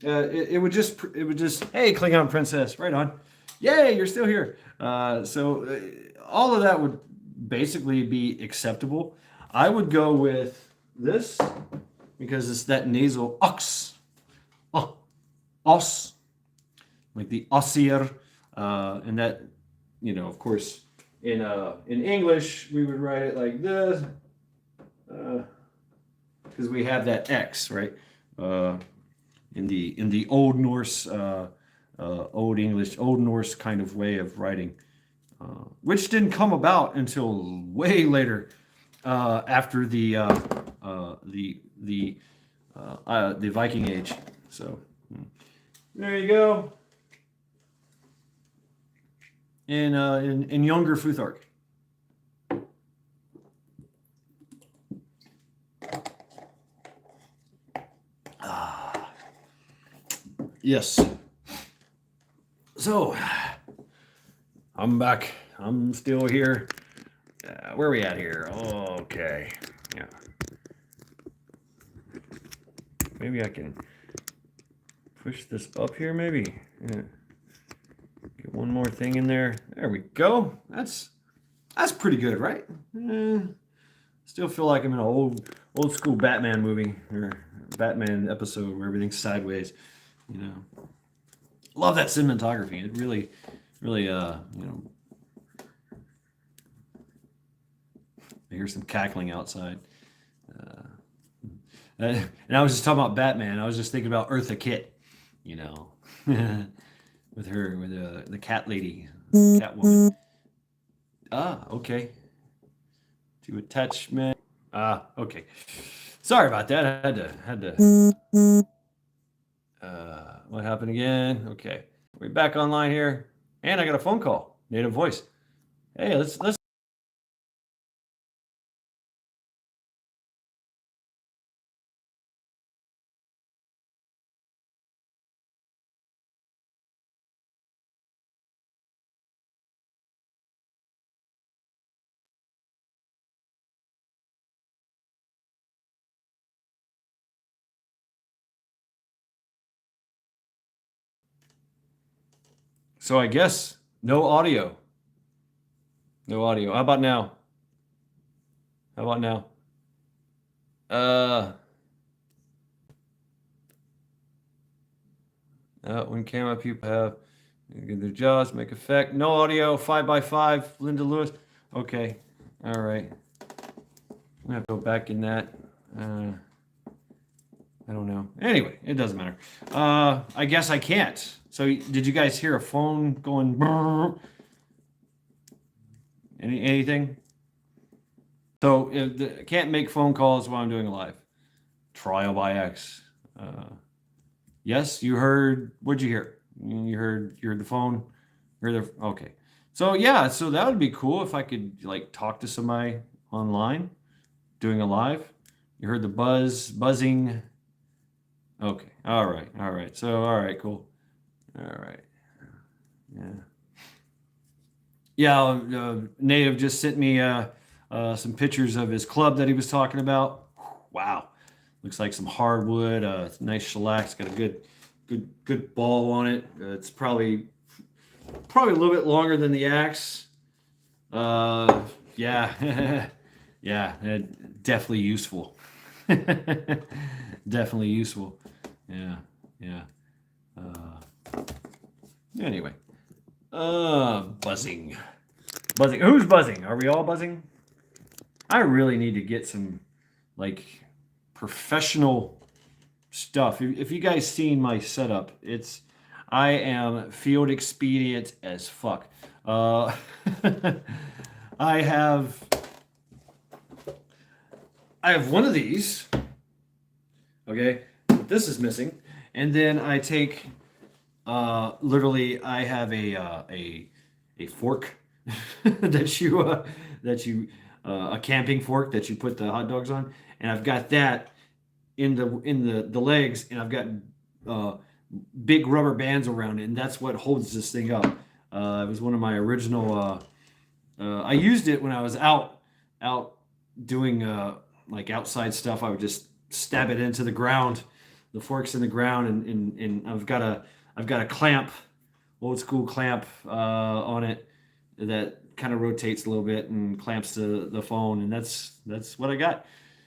It would just, hey, Klingon princess, right on. Yay, you're still here. So all of that would basically be acceptable. I would go with this because it's that nasal ox, os, like the ossier, and that, of course, in English we would write it like this because we have that X, right? In the Old Norse, Old English, Old Norse kind of way of writing, which didn't come about until way later, after the Viking Age. So there you go. In Younger Futhark. Yes. So, I'm back. I'm still here. Where are we at here? Oh, okay. Yeah. Maybe I can push this up here, maybe. Yeah. Get one more thing in there. There we go. That's pretty good, right? Still feel like I'm in an old school Batman movie or Batman episode where everything's sideways. Love that cinematography. It really, I hear some cackling outside. And I was just talking about Batman. I was just thinking about Eartha Kitt, with the cat lady, Catwoman. Okay. To attachment. Okay. Sorry about that. I had to. What happened again? Okay. We're back online here, and I got a phone call. native voice. Hey, let's. So I guess no audio. No audio. How about now? How about now? Uh, when camera people have get their jaws, make effect. No audio. 5x5. Linda Lewis. Okay. All right. I'm gonna go back in that. I don't know. Anyway, it doesn't matter. I guess I can't. So did you guys hear a phone going? Brrr? Anything? So I can't make phone calls while I'm doing a live trial by X. Yes, you heard. What'd you hear? You heard the phone. Okay. So yeah, so that would be cool if I could like talk to somebody online doing a live. You heard the buzzing. Okay. All right. So all right, cool. All right. Yeah. Yeah. Native just sent me some pictures of his club that he was talking about. Wow. Looks like some hardwood. Nice shellac. Got a good ball on it. It's probably a little bit longer than the axe. Yeah. Yeah. Definitely useful. Definitely useful. Yeah. Yeah. Anyway. Buzzing. Buzzing. Who's buzzing? Are we all buzzing? I really need to get some like professional stuff. If you guys seen my setup, I am field expedient as fuck. I have one of these. Okay, this is missing, and then I take literally I have a fork that you a camping fork that you put the hot dogs on, and I've got that in the legs, and I've got big rubber bands around it, and that's what holds this thing up. It was one of my original. I used it when I was out doing like outside stuff. I would just stab it into the ground. The fork's in the ground, and I've got a clamp, old school clamp on it that kind of rotates a little bit and clamps the phone, and that's what I got.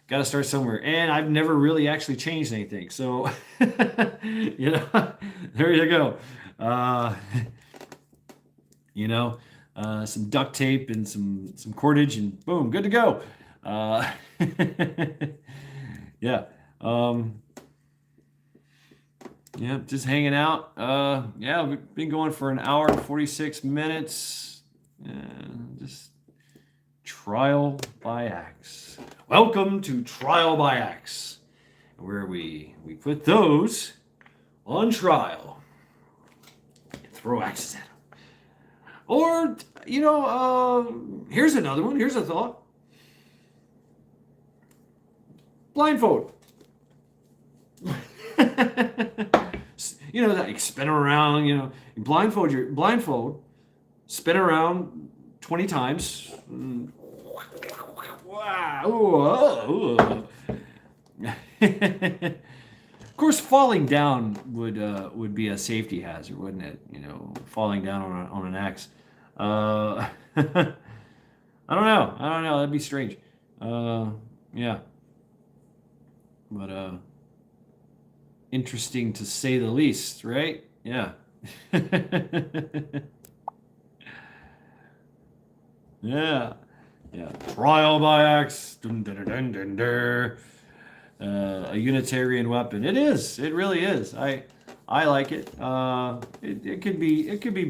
Got to start somewhere, and I've never really actually changed anything. So, there you go. Some duct tape and some cordage, and boom, good to go. Yeah. Yeah, just hanging out. Yeah, we've been going for an hour and 46 minutes. Just trial by axe. Welcome to Trial by Axe, where we put those on trial and throw axes at them. Or, here's another one. Here's a thought. Blindfold. Like spin around, blindfold, spin around 20 times. Wow. Of course, falling down would be a safety hazard, wouldn't it? Falling down on an axe. I don't know. That'd be strange. Yeah. But interesting to say the least, right? Yeah. Yeah. Yeah. Trial by axe. Dun, dun, dun, dun, dun. A Unitarian weapon. It is. It really is. I like it. It could be